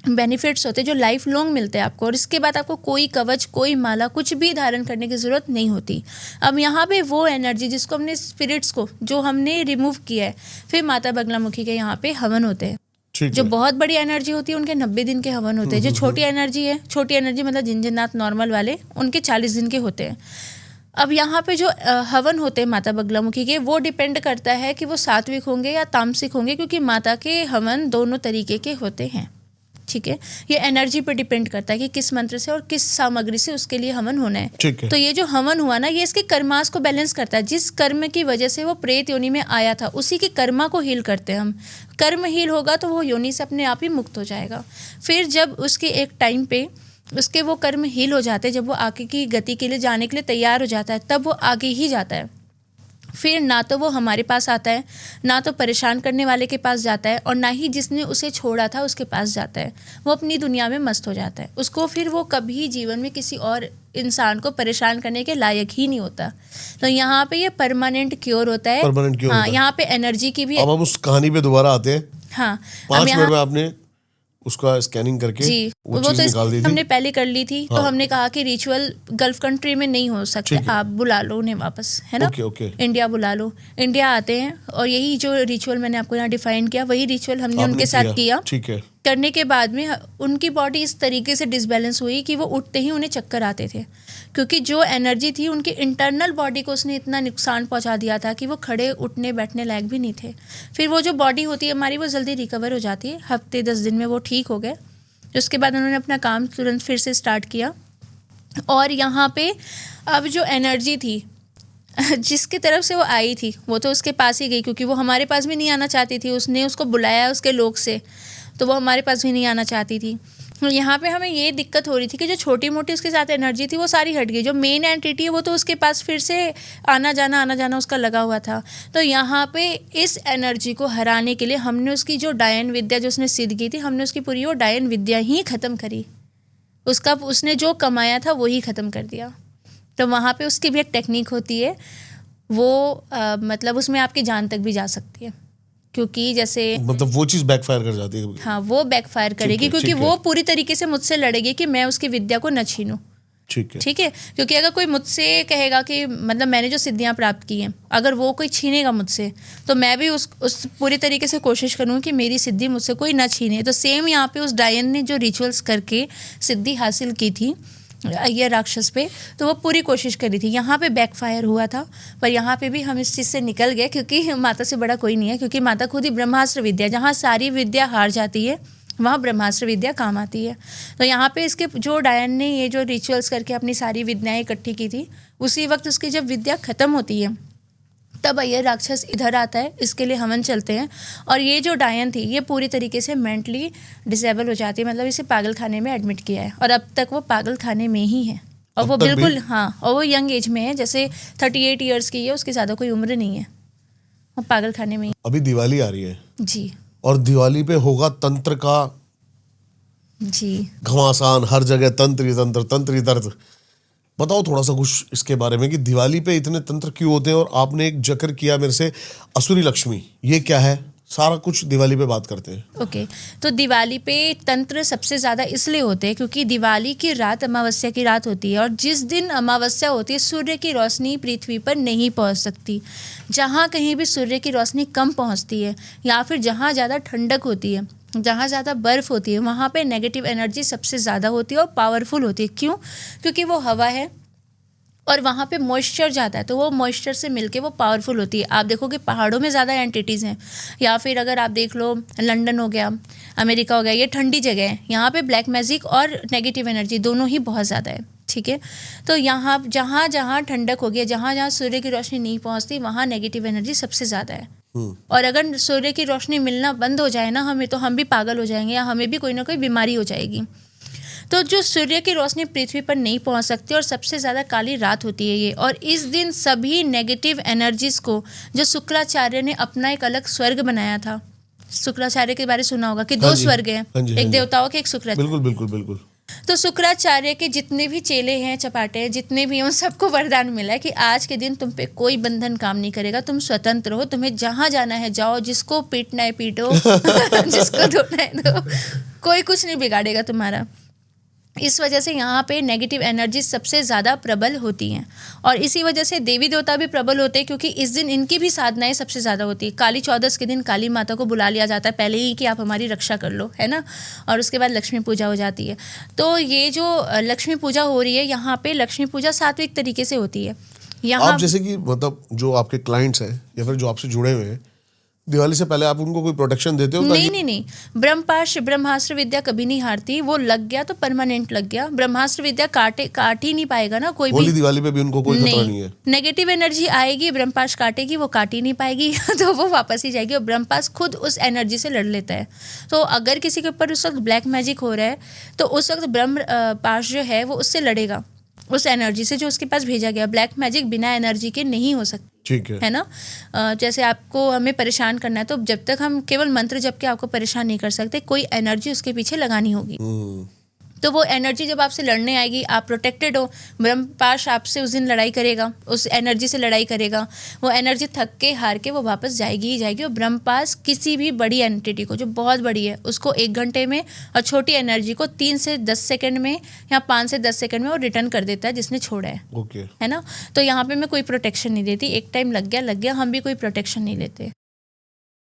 बेनिफिट्स होते हैं जो लाइफ लॉन्ग मिलते हैं आपको। और इसके बाद आपको कोई कवच, कोई माला, कुछ भी धारण करने की ज़रूरत नहीं होती। अब यहाँ पे वो एनर्जी जिसको हमने स्पिरिट्स को जो हमने रिमूव किया है, फिर माता बगलामुखी के यहाँ पे हवन होते हैं। ठीक जो है। बहुत बड़ी एनर्जी होती है उनके 90 दिन के हवन होते हैं। जो छोटी एनर्जी है, छोटी एनर्जी मतलब जिनजिनात नॉर्मल वाले, उनके 40 दिन के होते हैं। अब यहाँ पे जो हवन होते हैं माता बगलामुखी के, वो डिपेंड करता है कि वो सात्विक होंगे या तामसिक होंगे, क्योंकि माता के हवन दोनों तरीके के होते हैं। ठीक है, ये एनर्जी पर डिपेंड करता है कि किस मंत्र से और किस सामग्री से उसके लिए हवन होना है। ठीक है। तो ये जो हवन हुआ ना, ये इसके कर्मास को बैलेंस करता है। जिस कर्म की वजह से वो प्रेत योनि में आया था, उसी के कर्मा को हील करते हैं हम। कर्म हील होगा तो वो योनि से अपने आप ही मुक्त हो जाएगा। फिर जब उसके एक टाइम पे उसके वो कर्म हील हो जाते हैं, जब वो आगे की गति के लिए जाने के लिए तैयार हो जाता है, तब वो आगे ही जाता है। फिर ना तो वो हमारे पास आता है, ना तो परेशान करने वाले के पास जाता है, और ना ही जिसने उसे छोड़ा था उसके पास जाता है। वो अपनी दुनिया में मस्त हो जाता है। उसको फिर वो कभी जीवन में किसी और इंसान को परेशान करने के लायक ही नहीं होता। तो यहाँ पे ये परमानेंट क्योर होता है। परमानेंट क्योर हाँ, होता है। यहाँ पे एनर्जी की भी। अब हम उस कहानी पे दोबारा आते हैं। हाँ, 5 अब मिनट यहाँ में आपने उसका स्कैनिंग करके जी, वो वो चीज तो निकाल दी थी। हमने पहले कर ली थी। तो हाँ। हमने कहा कि रिचुअल गल्फ कंट्री में नहीं हो सकते, ठीक है। आप बुला लो उन्हें वापस, है ना। Okay, okay. इंडिया बुला लो। इंडिया आते हैं, और यही जो रिचुअल मैंने आपको यहाँ डिफाइन किया, वही रिचुअल हमने आपने उनके साथ किया। ठीक है। करने के बाद में उनकी बॉडी इस तरीके से डिसबैलेंस हुई कि वो उठते ही उन्हें चक्कर आते थे, क्योंकि जो एनर्जी थी उनकी इंटरनल बॉडी को उसने इतना नुकसान पहुंचा दिया था कि वो खड़े उठने बैठने लायक भी नहीं थे। फिर वो जो बॉडी होती है हमारी, वो जल्दी रिकवर हो जाती है, हफ्ते 10 दिन में वो ठीक हो गए। उसके बाद उन्होंने अपना काम तुरंत फिर से स्टार्ट किया। और यहाँ पे अब जो एनर्जी थी जिसकी तरफ से वो आई थी, वो तो उसके पास ही गई, क्योंकि वो हमारे पास भी नहीं आना चाहती थी। उसने उसको बुलाया उसके लोग से, तो वो हमारे पास भी नहीं आना चाहती थी। यहाँ पे हमें ये दिक्कत हो रही थी कि जो छोटी मोटी उसके साथ एनर्जी थी वो सारी हट गई। जो मेन एंटिटी है वो तो उसके पास फिर से आना जाना उसका लगा हुआ था। तो यहाँ पे इस एनर्जी को हराने के लिए हमने उसकी जो डायन विद्या जो उसने सिद्ध की थी, हमने उसकी पूरी वो डायन विद्या ही ख़त्म करी। उसका उसने जो कमाया था वही ख़त्म कर दिया। तो वहाँ पे उसकी भी एक टेक्निक होती है, वो मतलब उसमें आपकी जान तक भी जा सकती है, क्योंकि जैसे मतलब वो चीज बैकफायर कर जाती है। हाँ, वो बैकफायर करेगी, क्योंकि वो पूरी तरीके से मुझसे लड़ेगी कि मैं उसकी विद्या को न छीनूं। ठीक है। ठीक है, क्योंकि अगर कोई मुझसे कहेगा कि मतलब मैंने जो सिद्धियां प्राप्त की हैं, अगर वो कोई छीनेगा मुझसे, तो मैं भी उस पूरी तरीके से कोशिश करूँ कि मेरी सिद्धि मुझसे कोई ना छीने। तो सेम यहाँ पे उस डायन ने जो रिचुअल्स करके सिद्धि हासिल की थी ये राक्षस पे, तो वो पूरी कोशिश करी थी। यहाँ पे बैकफायर हुआ था, पर यहाँ पे भी हम इस चीज़ से निकल गए, क्योंकि माता से बड़ा कोई नहीं है। क्योंकि माता खुद ही ब्रह्मास्त्र विद्या, जहाँ सारी विद्या हार जाती है वहाँ ब्रह्मास्त्र विद्या काम आती है। तो यहाँ पे इसके जो डायन ने ये जो रिचुअल्स करके अपनी सारी विद्याएं इकट्ठी की थी, उसी वक्त उसकी जब विद्या ख़त्म होती है, तब ये राक्षस इधर आता है, इसके लिए हवन चलते हैं। और ये जो डायन थी ये पूरी तरीके से मेंटली डिसेबल हो जाती है, मतलब इसे पागल खाने में एडमिट किया है, और अब तक वो पागल खाने में ही है। और वो बिल्कुल हाँ, और वो यंग एज में है, जैसे 38 ईयर्स की है, उसकी ज़्यादा कोई उम्र नहीं है, वो पागल खाने में ही। अभी दिवाली आ रही है जी और दिवाली पे होगा तंत्र का जी घमासान, हर जगह तंत्र ही तंत्र, तंत्र ही तंत्र। बताओ थोड़ा सा कुछ इसके बारे में कि दिवाली पे इतने तंत्र क्यों होते हैं। और आपने एक जिक्र किया मेरे से असुरी लक्ष्मी, ये क्या है? सारा कुछ दिवाली पे बात करते हैं। ओके, तो दिवाली पे तंत्र सबसे ज़्यादा इसलिए होते हैं क्योंकि दिवाली की रात अमावस्या की रात होती है, और जिस दिन अमावस्या होती है सूर्य की रोशनी पृथ्वी पर नहीं पहुंच सकती। जहाँ कहीं भी सूर्य की रोशनी कम पहुंचती है, या फिर जहाँ ज़्यादा ठंडक होती है, जहाँ ज़्यादा बर्फ़ होती है, वहाँ पे नेगेटिव एनर्जी सबसे ज़्यादा होती है और पावरफुल होती है। क्यों? क्योंकि वो हवा है और वहाँ पे मॉइस्चर ज़्यादा है, तो वो मॉइस्चर से मिलके वो पावरफुल होती है। आप देखोगे पहाड़ों में ज़्यादा एंटिटीज़ हैं, या फिर अगर आप देख लो लंदन हो गया, अमेरिका हो गया, ये ठंडी जगह है, यहाँ पे ब्लैक मैजिक और नेगेटिव एनर्जी दोनों ही बहुत ज़्यादा है। ठीक है, तो यहाँ जहाँ जहाँ ठंडक हो गया, जहाँ जहाँ सूर्य की रोशनी नहीं पहुँचती, वहाँ नेगेटिव एनर्जी सबसे ज़्यादा है। और अगर सूर्य की रोशनी मिलना बंद हो जाए ना हमें, तो हम भी पागल हो जाएंगे, या हमें भी कोई ना कोई बीमारी हो जाएगी। तो जो सूर्य की रोशनी पृथ्वी पर नहीं पहुंच सकती, और सबसे ज़्यादा काली रात होती है ये। और इस दिन सभी नेगेटिव एनर्जीज़ को, जो शुक्राचार्य ने अपना एक अलग स्वर्ग बनाया था, शुक्राचार्य के बारे में सुना होगा कि दो स्वर्ग हैं, एक देवताओं के एक शुक्राचार्य। बिल्कुल बिल्कुल बिल्कुल। तो शुक्राचार्य के जितने भी चेले हैं, चपाटे हैं, जितने भी हैं, उन सबको वरदान मिला है कि आज के दिन तुम पे कोई बंधन काम नहीं करेगा, तुम स्वतंत्र हो, तुम्हें जहाँ जाना है जाओ, जिसको पीटना है पीटो जिसको धोना है दो, कोई कुछ नहीं बिगाड़ेगा तुम्हारा। इस वजह से यहाँ पे नेगेटिव एनर्जी सबसे ज़्यादा प्रबल होती हैं और इसी वजह से देवी देवता भी प्रबल होते हैं क्योंकि इस दिन इनकी भी साधनाएं सबसे ज़्यादा होती है। काली चौदस के दिन काली माता को बुला लिया जाता है पहले ही कि आप हमारी रक्षा कर लो, है ना, और उसके बाद लक्ष्मी पूजा हो जाती है। तो ये जो लक्ष्मी पूजा हो रही है यहाँ पे लक्ष्मी पूजा सात्विक तरीके से होती है। यहाँ आप जैसे कि मतलब जो आपके क्लाइंट्स हैं या फिर जो आपसे जुड़े हुए हैं, दिवाली से पहले आप उनको कोई प्रोटेक्शन देते हो? नहीं, ब्रह्मपाश ब्रह्मास्त्र विद्या कभी नहीं हारती। वो लग गया तो परमानेंट लग गया। ब्रह्मास्त्र विद्या काट ही नहीं पाएगा ना कोई भी। होली दिवाली पे भी उनको कोई खतरा नहीं है। नेगेटिव एनर्जी आएगी, ब्रह्मपाश काटेगी, वो काट ही नहीं पाएगी तो वो वापस ही जाएगी और ब्रह्मपाश खुद उस एनर्जी से लड़ लेता है। तो अगर किसी के ऊपर उस वक्त ब्लैक मैजिक हो रहा है तो उस वक्त ब्रह्म पाश जो है वो उससे लड़ेगा, उस एनर्जी से जो उसके पास भेजा गया। ब्लैक मैजिक बिना एनर्जी के नहीं हो सकती, ठीक है ना। जैसे आपको हमें परेशान करना है तो जब तक हम केवल मंत्र जप के आपको परेशान नहीं कर सकते, कोई एनर्जी उसके पीछे लगानी होगी। तो वो एनर्जी जब आपसे लड़ने आएगी, आप प्रोटेक्टेड हो, ब्रह्मपाश आपसे उस दिन लड़ाई करेगा, उस एनर्जी से लड़ाई करेगा। वो एनर्जी थक के हार के वो वापस जाएगी ही जाएगी। और ब्रह्मपाश किसी भी बड़ी एंटिटी को जो बहुत बड़ी है उसको 1 घंटे में और छोटी एनर्जी को 3 से 10 सेकंड में या 5 से 10 सेकंड में वो रिटर्न कर देता है जिसने छोड़ा है। ओके, है ना। तो यहाँ पे मैं कोई प्रोटेक्शन नहीं देती। एक टाइम लग गया, हम भी कोई प्रोटेक्शन नहीं लेते।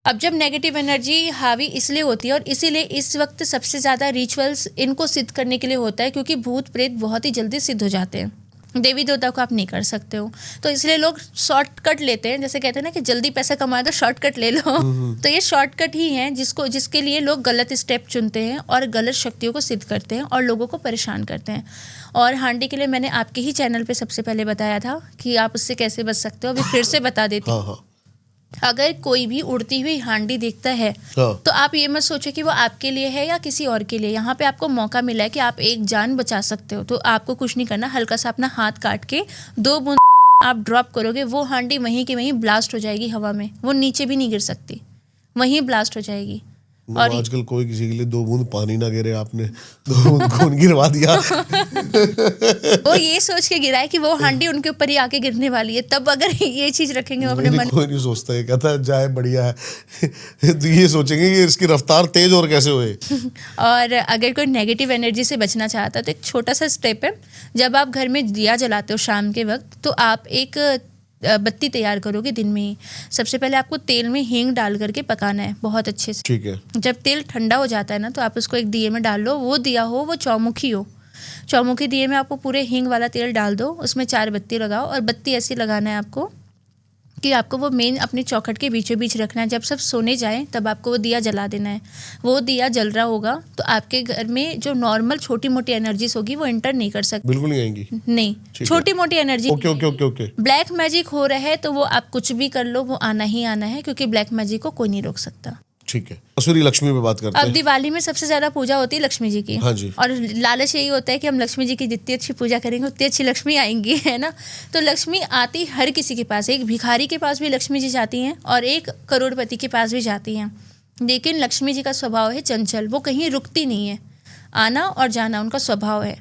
अब जब नेगेटिव एनर्जी हावी इसलिए होती है और इसीलिए इस वक्त सबसे ज़्यादा रिचुअल्स इनको सिद्ध करने के लिए होता है क्योंकि भूत प्रेत बहुत ही जल्दी सिद्ध हो जाते हैं। देवी देवता को आप नहीं कर सकते हो, तो इसलिए लोग शॉर्टकट लेते हैं। जैसे कहते हैं ना कि जल्दी पैसा कमाए तो शॉर्टकट ले लो तो ये शॉर्टकट ही है जिसके लिए लोग गलत स्टेप चुनते हैं और गलत शक्तियों को सिद्ध करते हैं और लोगों को परेशान करते हैं। और हांडी के लिए मैंने आपके ही चैनल पे सबसे पहले बताया था कि आप उससे कैसे बच सकते हो। अभी फिर से बता देती हूँ। हाँ। अगर कोई भी उड़ती हुई हांडी देखता है तो आप ये मत सोचो कि वो आपके लिए है या किसी और के लिए। यहाँ पे आपको मौका मिला है कि आप एक जान बचा सकते हो। तो आपको कुछ नहीं करना, हल्का सा अपना हाथ काट के 2 बूंद आप ड्रॉप करोगे, वो हांडी वहीं की वहीं ब्लास्ट हो जाएगी हवा में, वो नीचे भी नहीं गिर सकती, वहीं ब्लास्ट हो जाएगी। और आजकल कोई किसी के लिए 2 बूंद पानी ना गिरे, आपने 2 बूंद खून गिरवा दिया वो ये सोच के गिरा है कि वो हांडी उनके ऊपर ही आके गिरने वाली है। तब अगर ये चीज रखेंगे अपने मन, कोई नहीं सोचता है, कहता है जाए बढ़िया है तो ये सोचेंगे कि इसकी रफ्तार तेज और कैसे हुए। और अगर कोई नेगेटिव एनर्जी से बचना चाहता है तो एक छोटा सा स्टेप है। जब आप घर में दिया जलाते हो शाम के वक्त तो आप एक बत्ती तैयार करोगे दिन में ही। सबसे पहले आपको तेल में हींग डाल करके पकाना है बहुत अच्छे से। ठीक है। जब तेल ठंडा हो जाता है ना तो आप उसको एक दिए में डाल लो। वो दिया हो वो चौमुखी हो, चौमुखी दिए में आपको पूरे हींग वाला तेल डाल दो, उसमें 4 बत्ती लगाओ और बत्ती ऐसी लगाना है आपको कि आपको वो मेन अपने चौखट के बीचों बीच रखना है। जब सब सोने जाएं तब आपको वो दिया जला देना है। वो दिया जल रहा होगा तो आपके घर में जो नॉर्मल छोटी मोटी एनर्जीज होगी वो एंटर नहीं कर सकती, बिल्कुल नहीं आएंगी। नहीं, छोटी मोटी एनर्जी। ओके। ब्लैक मैजिक हो रहा है तो वो आप कुछ भी कर लो, वो आना ही आना है क्योंकि ब्लैक मैजिक को कोई नहीं रोक सकता। ठीक है। असुरी लक्ष्मी पे बात करते हैं। अब दिवाली में सबसे ज्यादा पूजा होती है लक्ष्मी जी की। हाँ जी। और लालच यही होता है कि हम लक्ष्मी जी की जितनी अच्छी पूजा करेंगे उतनी अच्छी लक्ष्मी आएंगी, है ना। तो लक्ष्मी आती हर किसी के पास, एक भिखारी के पास भी लक्ष्मी जी जाती हैं और एक करोड़पति के पास भी जाती हैं। लेकिन लक्ष्मी जी का स्वभाव है चंचल, वो कहीं रुकती नहीं है, आना और जाना उनका स्वभाव है।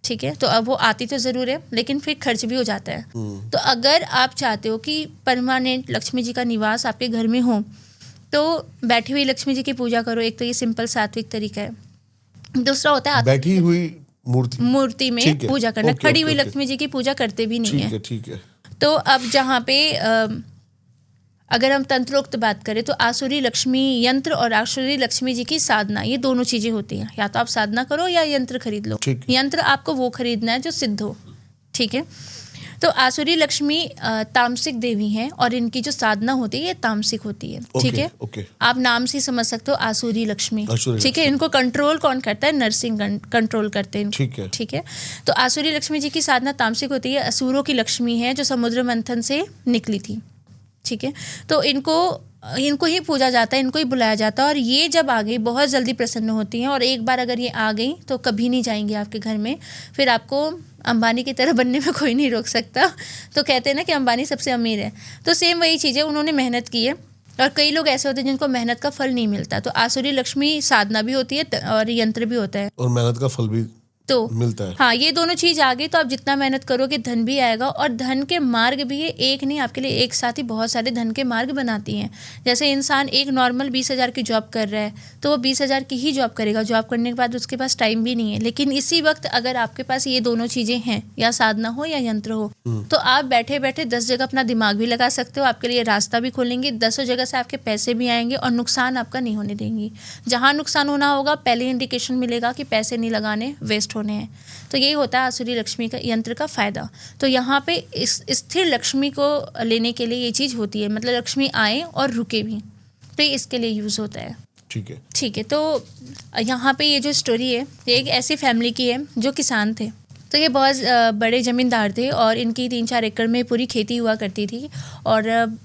ठीक है। तो अब वो आती तो ज़रूर है लेकिन फिर खर्च भी हो जाता है। तो अगर आप चाहते हो कि परमानेंट लक्ष्मी जी का निवास आपके घर में हो तो बैठी हुई लक्ष्मी जी की पूजा करो। एक तो ये सिंपल सात्विक तरीका है। दूसरा होता है बैठी हुई मूर्ति में पूजा करना। खड़ी हुई लक्ष्मी जी की पूजा करते भी नहीं है। ठीक है। तो अब जहाँ पे अगर हम तंत्रोक्त बात करें तो आसुरी लक्ष्मी यंत्र और आसुरी लक्ष्मी जी की साधना, ये दोनों चीजें होती हैं। या तो आप साधना करो या यंत्र खरीद लो। यंत्र आपको वो खरीदना है जो सिद्ध हो। ठीक है। तो आसुरी लक्ष्मी तामसिक देवी हैं और इनकी जो साधना होती है ये तामसिक होती है। ठीक है। आप नाम से समझ सकते हो आसुरी लक्ष्मी। ठीक है। इनको कंट्रोल कौन करता है? नरसिंह कंट्रोल करते हैं। ठीक है। तो आसुरी लक्ष्मी जी की साधना तामसिक होती है। असुरों की लक्ष्मी है जो समुद्र मंथन से निकली थी। ठीक है। तो इनको ही पूजा जाता है, इनको ही बुलाया जाता है और ये जब आ गई बहुत जल्दी प्रसन्न होती हैं और एक बार अगर ये आ गई तो कभी नहीं जाएंगी आपके घर में। फिर आपको अंबानी की तरह बनने में कोई नहीं रोक सकता। तो कहते हैं ना कि अंबानी सबसे अमीर है, तो सेम वही चीज़ है। उन्होंने मेहनत की है और कई लोग ऐसे होते हैं जिनको मेहनत का फल नहीं मिलता। तो आसुरी लक्ष्मी साधना भी होती है और यंत्र भी होता है और मेहनत का फल भी तो मिलता है। हाँ, ये दोनों चीज आ गई तो आप जितना मेहनत करोगे धन भी आएगा, और धन के मार्ग भी ये एक नहीं, आपके लिए एक साथ ही बहुत सारे धन के मार्ग बनाती हैं। जैसे इंसान एक नॉर्मल 20,000 की जॉब कर रहा है तो वो 20,000 की ही जॉब करेगा, जॉब करने के बाद उसके पास टाइम भी नहीं है। लेकिन इसी वक्त अगर आपके पास ये दोनों चीजें हैं, या साधना हो या यंत्र हो, तो आप बैठे बैठे 10 जगह अपना दिमाग भी लगा सकते हो, आपके लिए रास्ता भी खोलेंगे, 10 जगह से आपके पैसे भी आएंगे और नुकसान आपका नहीं होने देंगी। जहाँ नुकसान होना होगा पहले इंडिकेशन मिलेगा कि पैसे नहीं लगाने, वेस्ट होने हैं। तो यही होता है आसुरी लक्ष्मी का यंत्र का फ़ायदा। तो यहाँ पे इस स्थिर लक्ष्मी को लेने के लिए ये चीज़ होती है, मतलब लक्ष्मी आए और रुके भी, तो ये इसके लिए यूज़ होता है। ठीक है। ठीक है, तो यहाँ पे ये जो स्टोरी है ये एक ऐसी फैमिली की है जो किसान थे। तो ये बहुत बड़े ज़मींदार थे और इनकी 3-4 एकड़ में पूरी खेती हुआ करती थी, और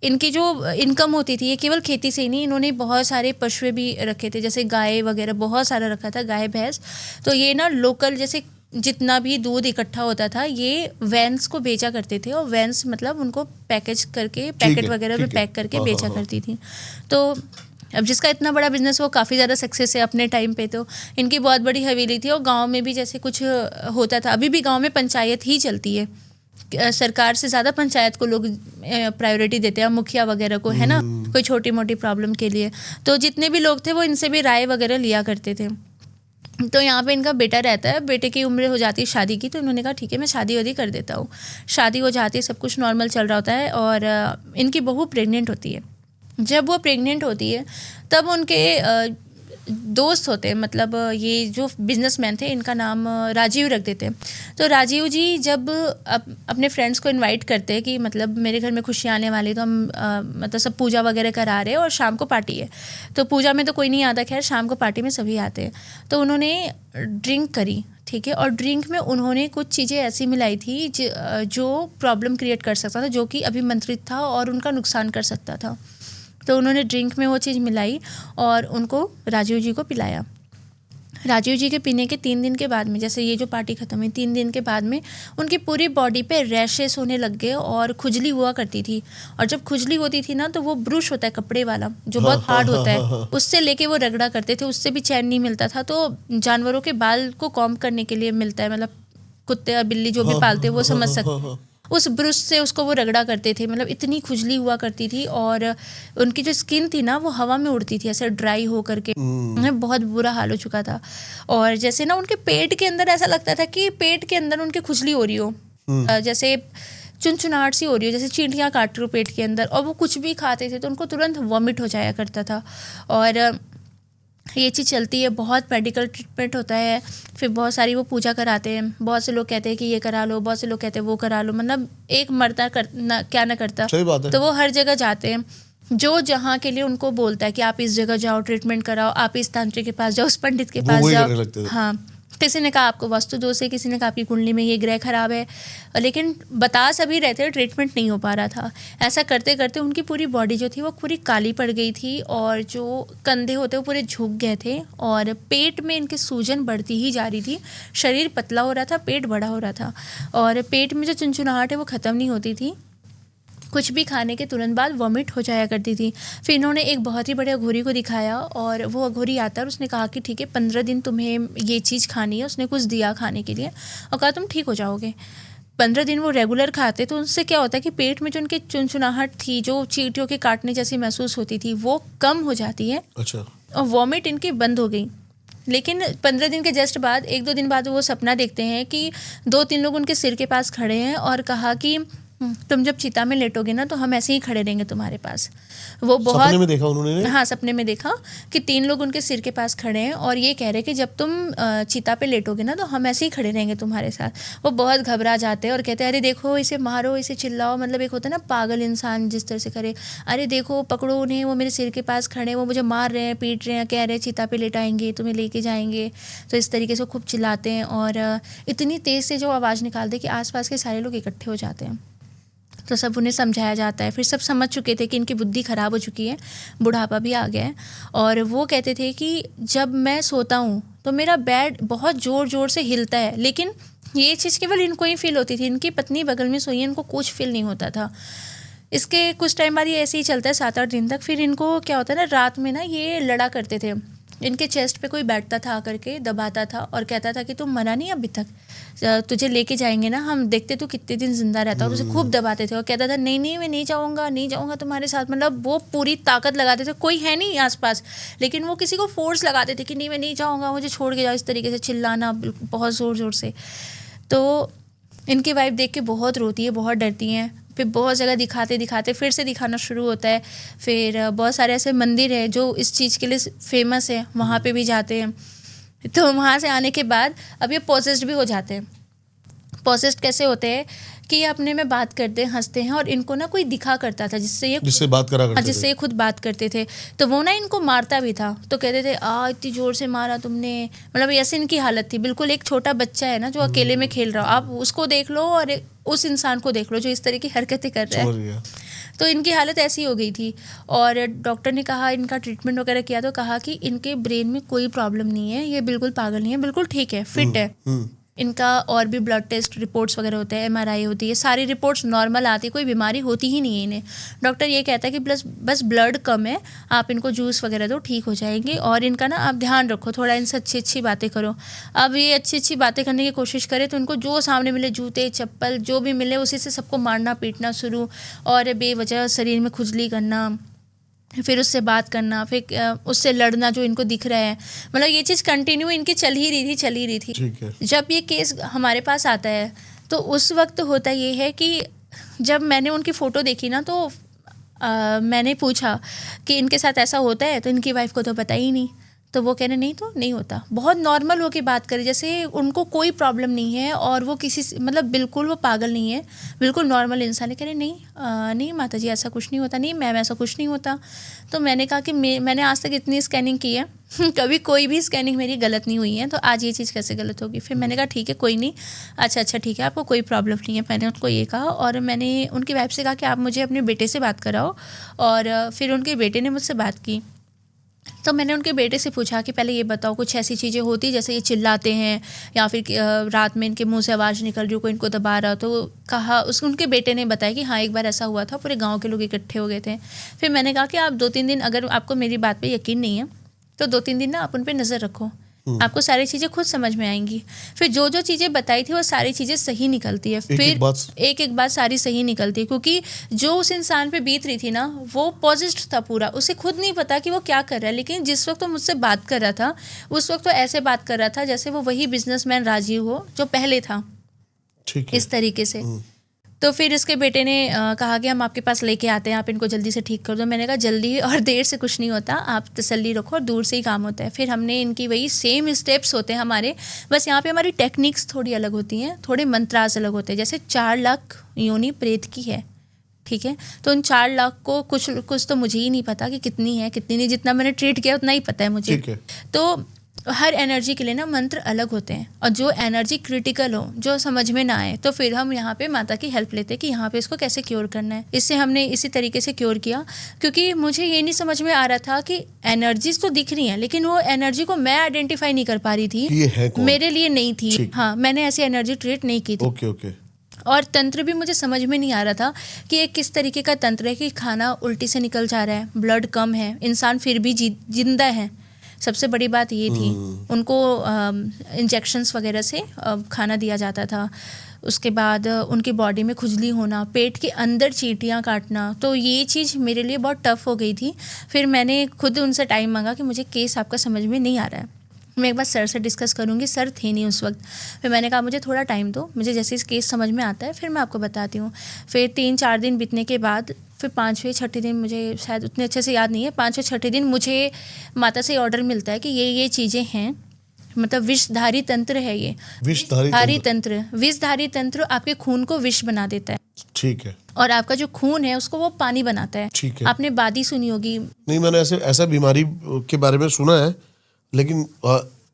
इनकी जो इनकम होती थी ये केवल खेती से ही नहीं, इन्होंने बहुत सारे पशु भी रखे थे, जैसे गाय वगैरह बहुत सारा रखा था, गाय भैंस। तो ये ना लोकल जैसे जितना भी दूध इकट्ठा होता था ये वैन्स को बेचा करते थे, और वैन्स मतलब उनको पैकेज करके पैकेट वगैरह में पैक करके बेचा करती थी। तो अब जिसका इतना बड़ा बिजनेस वो काफ़ी ज़्यादा सक्सेस है अपने टाइम पे। तो इनकी बहुत बड़ी हवेली थी, और गांव में भी जैसे कुछ होता था, अभी भी गांव में पंचायत ही चलती है, सरकार से ज़्यादा पंचायत को लोग प्रायोरिटी देते हैं, मुखिया वगैरह को, है ना, कोई छोटी मोटी प्रॉब्लम के लिए। तो जितने भी लोग थे वो इनसे भी राय वगैरह लिया करते थे। तो यहाँ पे इनका बेटा रहता है, बेटे की उम्र हो जाती है शादी की, तो इन्होंने कहा ठीक है मैं शादी वादी कर देता हूँ। शादी हो जाती है, सब कुछ नॉर्मल चल रहा होता है, और इनकी बहू प्रेग्नेंट होती है। जब वो प्रेग्नेंट होती है तब उनके दोस्त होते हैं, मतलब ये जो बिजनेसमैन थे इनका नाम राजीव रख देते हैं। तो राजीव जी जब अपने फ्रेंड्स को इनवाइट करते हैं कि मतलब मेरे घर में खुशियाँ आने वाली, तो हम मतलब सब पूजा वगैरह करा रहे हैं और शाम को पार्टी है। तो पूजा में तो कोई नहीं आता, खैर शाम को पार्टी में सभी आते हैं। तो उन्होंने ड्रिंक करी, ठीक है, और ड्रिंक में उन्होंने कुछ चीज़ें ऐसी मिलाई थी जो प्रॉब्लम क्रिएट कर सकता था, जो कि अभिमंत्रित था और उनका नुकसान कर सकता था। तो उन्होंने ड्रिंक में वो चीज़ मिलाई और उनको राजीव जी को पिलाया। राजीव जी के पीने के 3 दिन के बाद में, जैसे ये जो पार्टी ख़त्म हुई 3 दिन के बाद में, उनकी पूरी बॉडी पे रैशेस होने लग गए और खुजली हुआ करती थी। और जब खुजली होती थी ना, तो वो ब्रुश होता है कपड़े वाला जो बहुत हार्ड होता है, उससे लेके वो रगड़ा करते थे, उससे भी चैन नहीं मिलता था। तो जानवरों के बाल को कॉम्ब करने के लिए मिलता है, मतलब कुत्ते और बिल्ली जो भी पालते हैं वो समझ सकते, उस ब्रश से उसको वो रगड़ा करते थे। मतलब इतनी खुजली हुआ करती थी, और उनकी जो स्किन थी ना वो हवा में उड़ती थी ऐसे ड्राई हो करके, बहुत बुरा हाल हो चुका था। और जैसे ना उनके पेट के अंदर ऐसा लगता था कि पेट के अंदर उनके खुजली हो रही हो, जैसे चुनचुनाहट सी हो रही हो, जैसे चींटियाँ काट रही हो पेट के अंदर। और वो कुछ भी खाते थे तो उनको तुरंत वॉमिट हो जाया करता था। और ये चीज़ चलती है, बहुत मेडिकल ट्रीटमेंट होता है, फिर बहुत सारी वो पूजा कराते हैं। बहुत से लोग कहते हैं कि ये करा लो, बहुत से लोग कहते हैं वो करा लो, मतलब एक मरता क्या ना करता। सही बात है। तो वो हर जगह जाते हैं, जो जहाँ के लिए उनको बोलता है कि आप इस जगह जाओ, ट्रीटमेंट कराओ, आप इस तांत्रिक के पास जाओ, उस पंडित के पास जाओ। हाँ, किसी ने कहा आपको वास्तु दोष है, किसी ने कहा आपकी कुंडली में ये ग्रह खराब है, लेकिन बता सभी रहते हैं, ट्रीटमेंट नहीं हो पा रहा था। ऐसा करते करते उनकी पूरी बॉडी जो थी वो पूरी काली पड़ गई थी, और जो कंधे होते वो पूरे झुक गए थे, और पेट में इनके सूजन बढ़ती ही जा रही थी। शरीर पतला हो रहा था, पेट बड़ा हो रहा था, और पेट में जो चुनचुनाहट है वो ख़त्म नहीं होती थी। कुछ भी खाने के तुरंत बाद वॉमिट हो जाया करती थी। फिर इन्होंने एक बहुत ही बड़े अघोरी को दिखाया, और वो अघोरी आता है, उसने कहा कि ठीक है 15 दिन तुम्हें ये चीज़ खानी है। उसने कुछ दिया खाने के लिए और कहा तुम ठीक हो जाओगे। 15 दिन वो रेगुलर खाते, तो उनसे क्या होता है कि पेट में जो उनकी चुनचुनाहट थी, जो चींटियों के काटने जैसी महसूस होती थी, वो कम हो जाती है। अच्छा। और वॉमिट इनकी बंद हो गई। लेकिन 15 दिन के जस्ट बाद 1-2 दिन बाद वो सपना देखते हैं कि 2-3 लोग उनके सिर के पास खड़े हैं और कहा कि तुम जब चिता में लेटोगे ना तो हम ऐसे ही खड़े रहेंगे तुम्हारे पास। वो बहुत सपने में देखा उन्होंने? हाँ, सपने में देखा कि 3 लोग उनके सिर के पास खड़े हैं और ये कह रहे कि जब तुम चिता पे लेटोगे ना तो हम ऐसे ही खड़े रहेंगे तुम्हारे साथ। वो बहुत घबरा जाते हैं और कहते हैं अरे देखो इसे मारो, इसे चिल्लाओ, मतलब एक होता है ना पागल इंसान जिस तरह से करे, अरे देखो पकड़ो उन्हें, वो मेरे सिर के पास खड़े हैं, वो मुझे मार रहे हैं, पीट रहे हैं, कह रहे हैं चिता पे लेटाएंगे, तुम्हें लेके जाएंगे। तो इस तरीके से खूब चिल्लाते हैं और इतनी तेज़ से जो आवाज़ निकालते कि आसपास के सारे लोग इकट्ठे हो जाते हैं। तो सब उन्हें समझाया जाता है। फिर सब समझ चुके थे कि इनकी बुद्धि ख़राब हो चुकी है, बुढ़ापा भी आ गया है। और वो कहते थे कि जब मैं सोता हूँ तो मेरा बेड बहुत ज़ोर ज़ोर से हिलता है, लेकिन ये चीज़ केवल इनको ही फील होती थी। इनकी पत्नी बगल में सोई है, इनको कुछ फील नहीं होता था। इसके कुछ टाइम बाद ये ऐसे ही चलता है 7-8 दिन तक। फिर इनको क्या होता है ना, रात में ना ये लड़ा करते थे, इनके चेस्ट पे कोई बैठता था आकर के, दबाता था और कहता था कि तुम मरा नहीं अभी तक, तुझे लेके जाएंगे ना हम, देखते तो कितने दिन जिंदा रहता। और उसे खूब दबाते थे और कहता था नहीं नहीं मैं नहीं जाऊँगा, नहीं जाऊँगा तुम्हारे साथ। मतलब वो पूरी ताकत लगाते थे, कोई है नहीं आसपास, लेकिन वो किसी को फोर्स लगाते थे कि नहीं मैं नहीं जाऊँगा, मुझे छोड़ के जाओ, इस तरीके से चिल्लाना बहुत ज़ोर ज़ोर से। तो इनकी वाइफ देख के बहुत रोती है, बहुत डरती हैं। फिर बहुत जगह दिखाते दिखाते फिर से दिखाना शुरू होता है। फिर बहुत सारे ऐसे मंदिर हैं जो इस चीज़ के लिए फेमस है, वहाँ पे भी जाते हैं। तो वहाँ से आने के बाद अब ये पॉसेस्ड भी हो जाते हैं। पॉसेस्ड कैसे होते हैं कि ये अपने में बात करते हैं, हंसते हैं, और इनको ना कोई दिखा करता था जिससे बात करा करते जिससे ये खुद बात करते थे। तो वो ना इनको मारता भी था, तो कहते थे इतनी जोर से मारा तुमने, मतलब ऐसे इनकी हालत थी। बिल्कुल एक छोटा बच्चा है ना जो अकेले में खेल रहा हो, आप उसको देख लो और उस इंसान को देख लो जो इस तरह की हरकतें कर रहा है। तो इनकी हालत ऐसी हो गई थी। और डॉक्टर ने कहा, इनका ट्रीटमेंट वगैरह किया तो कहा कि इनके ब्रेन में कोई प्रॉब्लम नहीं है, ये बिल्कुल पागल नहीं है, बिल्कुल ठीक है, फिट है। इनका और भी ब्लड टेस्ट रिपोर्ट्स वगैरह होते हैं, MRI होती है, सारी रिपोर्ट्स नॉर्मल आती है, कोई बीमारी होती ही नहीं है इन्हें। डॉक्टर ये कहता है कि बस ब्लड कम है, आप इनको जूस वगैरह दो, ठीक हो जाएंगे। और इनका ना आप ध्यान रखो, थोड़ा इनसे अच्छी अच्छी बातें करो। अब ये अच्छी अच्छी बातें करने की कोशिश करे तो इनको जो सामने मिले, जूते चप्पल जो भी मिले, उसी से सबको मारना पीटना शुरू, और बेवजह शरीर में खुजली करना, फिर उससे बात करना, फिर उससे लड़ना जो इनको दिख रहा है। मतलब ये चीज़ कंटिन्यू इनकी चल ही रही थी। ठीक है। जब ये केस हमारे पास आता है तो उस वक्त होता ये है कि जब मैंने उनकी फ़ोटो देखी ना, तो मैंने पूछा कि इनके साथ ऐसा होता है, तो इनकी वाइफ को तो पता ही नहीं। तो वो कह रहे नहीं, तो नहीं होता। बहुत नॉर्मल होके बात करे, जैसे उनको कोई प्रॉब्लम नहीं है, और वो मतलब बिल्कुल वो पागल नहीं है, बिल्कुल नॉर्मल इंसान है। कह रहे नहीं माता जी ऐसा कुछ नहीं होता, नहीं मैम ऐसा कुछ नहीं होता। तो मैंने कहा कि मैंने आज तक इतनी स्कैनिंग की है कभी कोई भी स्कैनिंग मेरी गलत नहीं हुई है, तो आज ये चीज़ कैसे गलत होगी। फिर मैंने कहा ठीक है कोई नहीं, अच्छा ठीक है, आपको कोई प्रॉब्लम नहीं है। मैंने उनको ये कहा, और मैंने उनकी वाइफ से कहा कि आप मुझे अपने बेटे से बात कराओ। और फिर उनके बेटे ने मुझसे बात की। तो मैंने उनके बेटे से पूछा कि पहले ये बताओ, कुछ ऐसी चीज़ें होती जैसे ये चिल्लाते हैं, या फिर रात में इनके मुंह से आवाज़ निकल रही हो, कोई इनको दबा रहा। तो कहा उनके बेटे ने बताया कि हाँ एक बार ऐसा हुआ था, पूरे गांव के लोग इकट्ठे हो गए थे। फिर मैंने कहा कि आप 2-3 दिन, अगर आपको मेरी बात पे यकीन नहीं है तो 2-3 दिन ना आप उन पर नज़र रखो, आपको सारी चीज़ें खुद समझ में आएंगी। फिर जो चीज़ें बताई थी वो सारी चीज़ें सही निकलती है। फिर एक बात सारी सही निकलती है, क्योंकि जो उस इंसान पे बीत रही थी ना, वो पॉजिटिव था पूरा, उसे खुद नहीं पता कि वो क्या कर रहा है। लेकिन जिस वक्त वो मुझसे बात कर रहा था, उस वक्त वो ऐसे बात कर रहा था जैसे वो वही बिजनेसमैन राजीव हो जो पहले था, इस तरीके से। तो फिर इसके बेटे ने कहा कि हम आपके पास लेके आते हैं, आप इनको जल्दी से ठीक कर दो। मैंने कहा जल्दी और देर से कुछ नहीं होता, आप तसल्ली रखो और दूर से ही काम होता है। फिर हमने इनकी वही सेम स्टेप्स होते हैं हमारे, बस यहाँ पे हमारी टेक्निक्स थोड़ी अलग होती हैं, थोड़े मंत्रास अलग होते हैं। जैसे 4 लाख योनि प्रेत की है, ठीक है, तो उन 4 लाख को कुछ तो मुझे ही नहीं पता कि कितनी है कितनी नहीं, जितना मैंने ट्रीट किया उतना ही पता है मुझे। तो हर एनर्जी के लिए ना मंत्र अलग होते हैं, और जो एनर्जी क्रिटिकल हो, जो समझ में ना आए, तो फिर हम यहाँ पे माता की हेल्प लेते हैं कि यहाँ पे इसको कैसे क्योर करना है। इससे हमने इसी तरीके से क्योर किया, क्योंकि मुझे ये नहीं समझ में आ रहा था कि एनर्जीज तो दिख रही हैं, लेकिन वो एनर्जी को मैं आइडेंटिफाई नहीं कर पा रही थी, ये है कौन? मेरे लिए नहीं थी। हाँ, मैंने ऐसी एनर्जी ट्रीट नहीं की थी। ओके। और तंत्र भी मुझे समझ में नहीं आ रहा था कि ये किस तरीके का तंत्र है कि खाना उल्टी से निकल जा रहा है, ब्लड कम है, इंसान फिर भी जिंदा है। सबसे बड़ी बात ये थी। उनको इंजेक्शंस वगैरह से खाना दिया जाता था। उसके बाद उनकी बॉडी में खुजली होना, पेट के अंदर चींटियाँ काटना, तो ये चीज़ मेरे लिए बहुत टफ हो गई थी। फिर मैंने खुद उनसे टाइम मांगा कि मुझे केस आपका समझ में नहीं आ रहा है, मैं एक बार सर से डिस्कस करूँगी। सर थे नहीं उस वक्त। फिर मैंने कहा मुझे थोड़ा टाइम दो, मुझे जैसे इस केस समझ में आता है फिर मैं आपको बताती हूँ। फिर 3-4 दिन बीतने के बाद फिर 5वें-6ठे दिन, मुझे शायद उतने अच्छे से याद नहीं है, 5वें-6ठे दिन मुझे माता से ऑर्डर मिलता है कि ये चीज़ें हैं, मतलब विषधारी तंत्र है ये। विषधारी तंत्र आपके खून को विष बना देता है, ठीक है, और आपका जो खून है उसको वो पानी बनाता है, ठीक है। आपने बादी सुनी होगी? नहीं, मैंने ऐसा बीमारी के बारे में सुना है, लेकिन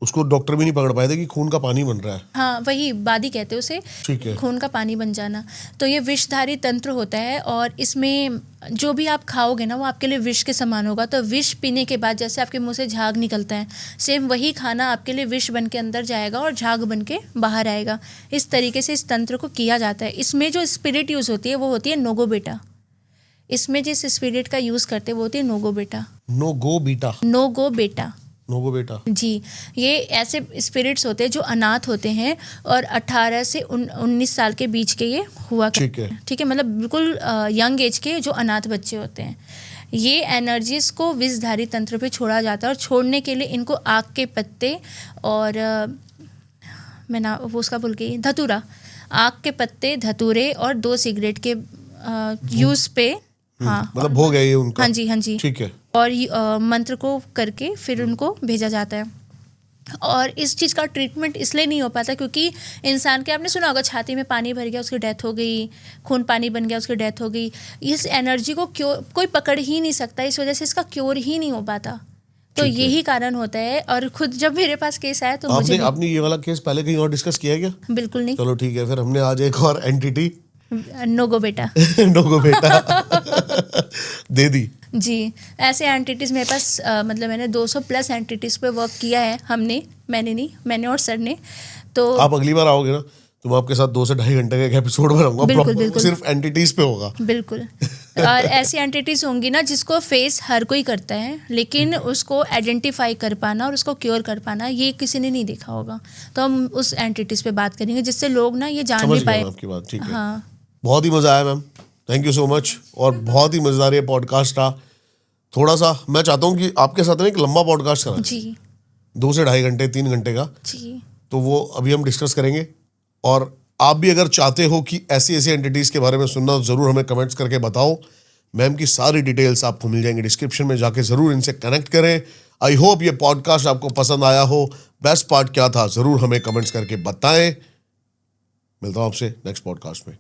उसको डॉक्टर भी नहीं पकड़ पाए थे कि खून का पानी बन रहा है। हाँ, वही बादी कहते हैं उसे, ठीक है, खून का पानी बन जाना। तो ये विषधारी तंत्र होता है, और इसमें जो भी आप खाओगे ना वो आपके लिए विष के समान होगा। तो विष पीने के बाद जैसे आपके मुंह से झाग निकलता है, सेम वही खाना आपके लिए विष बन के अंदर जाएगा और झाग बन के बाहर आएगा। इस तरीके से इस तंत्र को किया जाता है। इसमें जो स्पिरिट यूज़ होती है वो होती है नोगो बेटा। इसमें जिस स्पिरिट का यूज़ करते हैं वो होती है नोगो बेटा। नोगो बेटा। जी, ये ऐसे स्पिरिट्स होते हैं जो अनाथ होते हैं और 18 से 19 साल के बीच के ये हुआ ठीक है। ठीक है, मतलब बिल्कुल यंग एज के जो अनाथ बच्चे होते हैं। ये एनर्जीज को विषधारी तंत्र पे छोड़ा जाता है और छोड़ने के लिए इनको आग के पत्ते और मैं ना वो उसका भूल गई, धतूरा, आग के पत्ते, धतूरे और 2 सिगरेट के यूज पे, हाँ मतलब हो गया ये उनका। हाँ जी, हाँ जी। ठीक है। और मंत्र को करके फिर उनको भेजा जाता है। और इस चीज़ का ट्रीटमेंट इसलिए नहीं हो पाता क्योंकि इंसान के, आपने सुना होगा, छाती में पानी भर गया उसकी डेथ हो गई, खून पानी बन गया उसकी डेथ हो गई। इस एनर्जी को क्योर कोई पकड़ ही नहीं सकता, इस वजह से इसका क्योर ही नहीं हो पाता। तो ठीक है। यही कारण होता है। और खुद जब मेरे पास केस आया तो मुझे आपने ये वाला केस पहले कहीं और डिस्कस किया है क्या? बिल्कुल नहीं। चलो ठीक है, फिर हमने आज एक और एंटिटी नोगो बेटा नोगो बेटा दे दी। जी, ऐसे एंटिटीज़ मेरे पास मतलब मैंने 200+ एंटिटीज़ पे वर्क किया है। मैंने और सर ने। तो आप अगली बार आओगे ना तो मैं आपके साथ 2 से 2.5 घंटे का एक एपिसोड बनाऊंगा, बिल्कुल, proper, बिल्कुल। सिर्फ एंटिटीज पे होगा। बिल्कुल। और ऐसी एंटिटीज़ होंगी ना जिसको फेस हर कोई करता है, लेकिन उसको आइडेंटिफाई कर पाना और उसको क्योर कर पाना ये किसी ने नहीं देखा होगा। तो हम उस एंटिटीज़ पे बात करेंगे जिससे लोग ना ये जान समझ भी गया पाए। मैं आपकी बात। ठीक है। हाँ बहुत ही मजा आया ma'am, thank you so much. और बहुत ही मजेदार ये पॉडकास्ट था। थोड़ा सा मैं चाहता हूँ कि आपके साथ ना एक लंबा पॉडकास्ट करा, जी 2 से 2.5 घंटे 3 घंटे का, जी तो वो अभी हम डिस्कस करेंगे। और आप भी अगर चाहते हो कि ऐसी ऐसी एंटिटीज के बारे में सुनना, जरूर हमें कमेंट्स करके बताओ। मैम की सारी डिटेल्स आपको मिल जाएंगी डिस्क्रिप्शन में, जाके जरूर इनसे कनेक्ट करें। आई होप ये पॉडकास्ट आपको पसंद आया हो। बेस्ट पार्ट क्या था जरूर हमें कमेंट्स करके बताएं। मिलता हूं आपसे नेक्स्ट पॉडकास्ट में।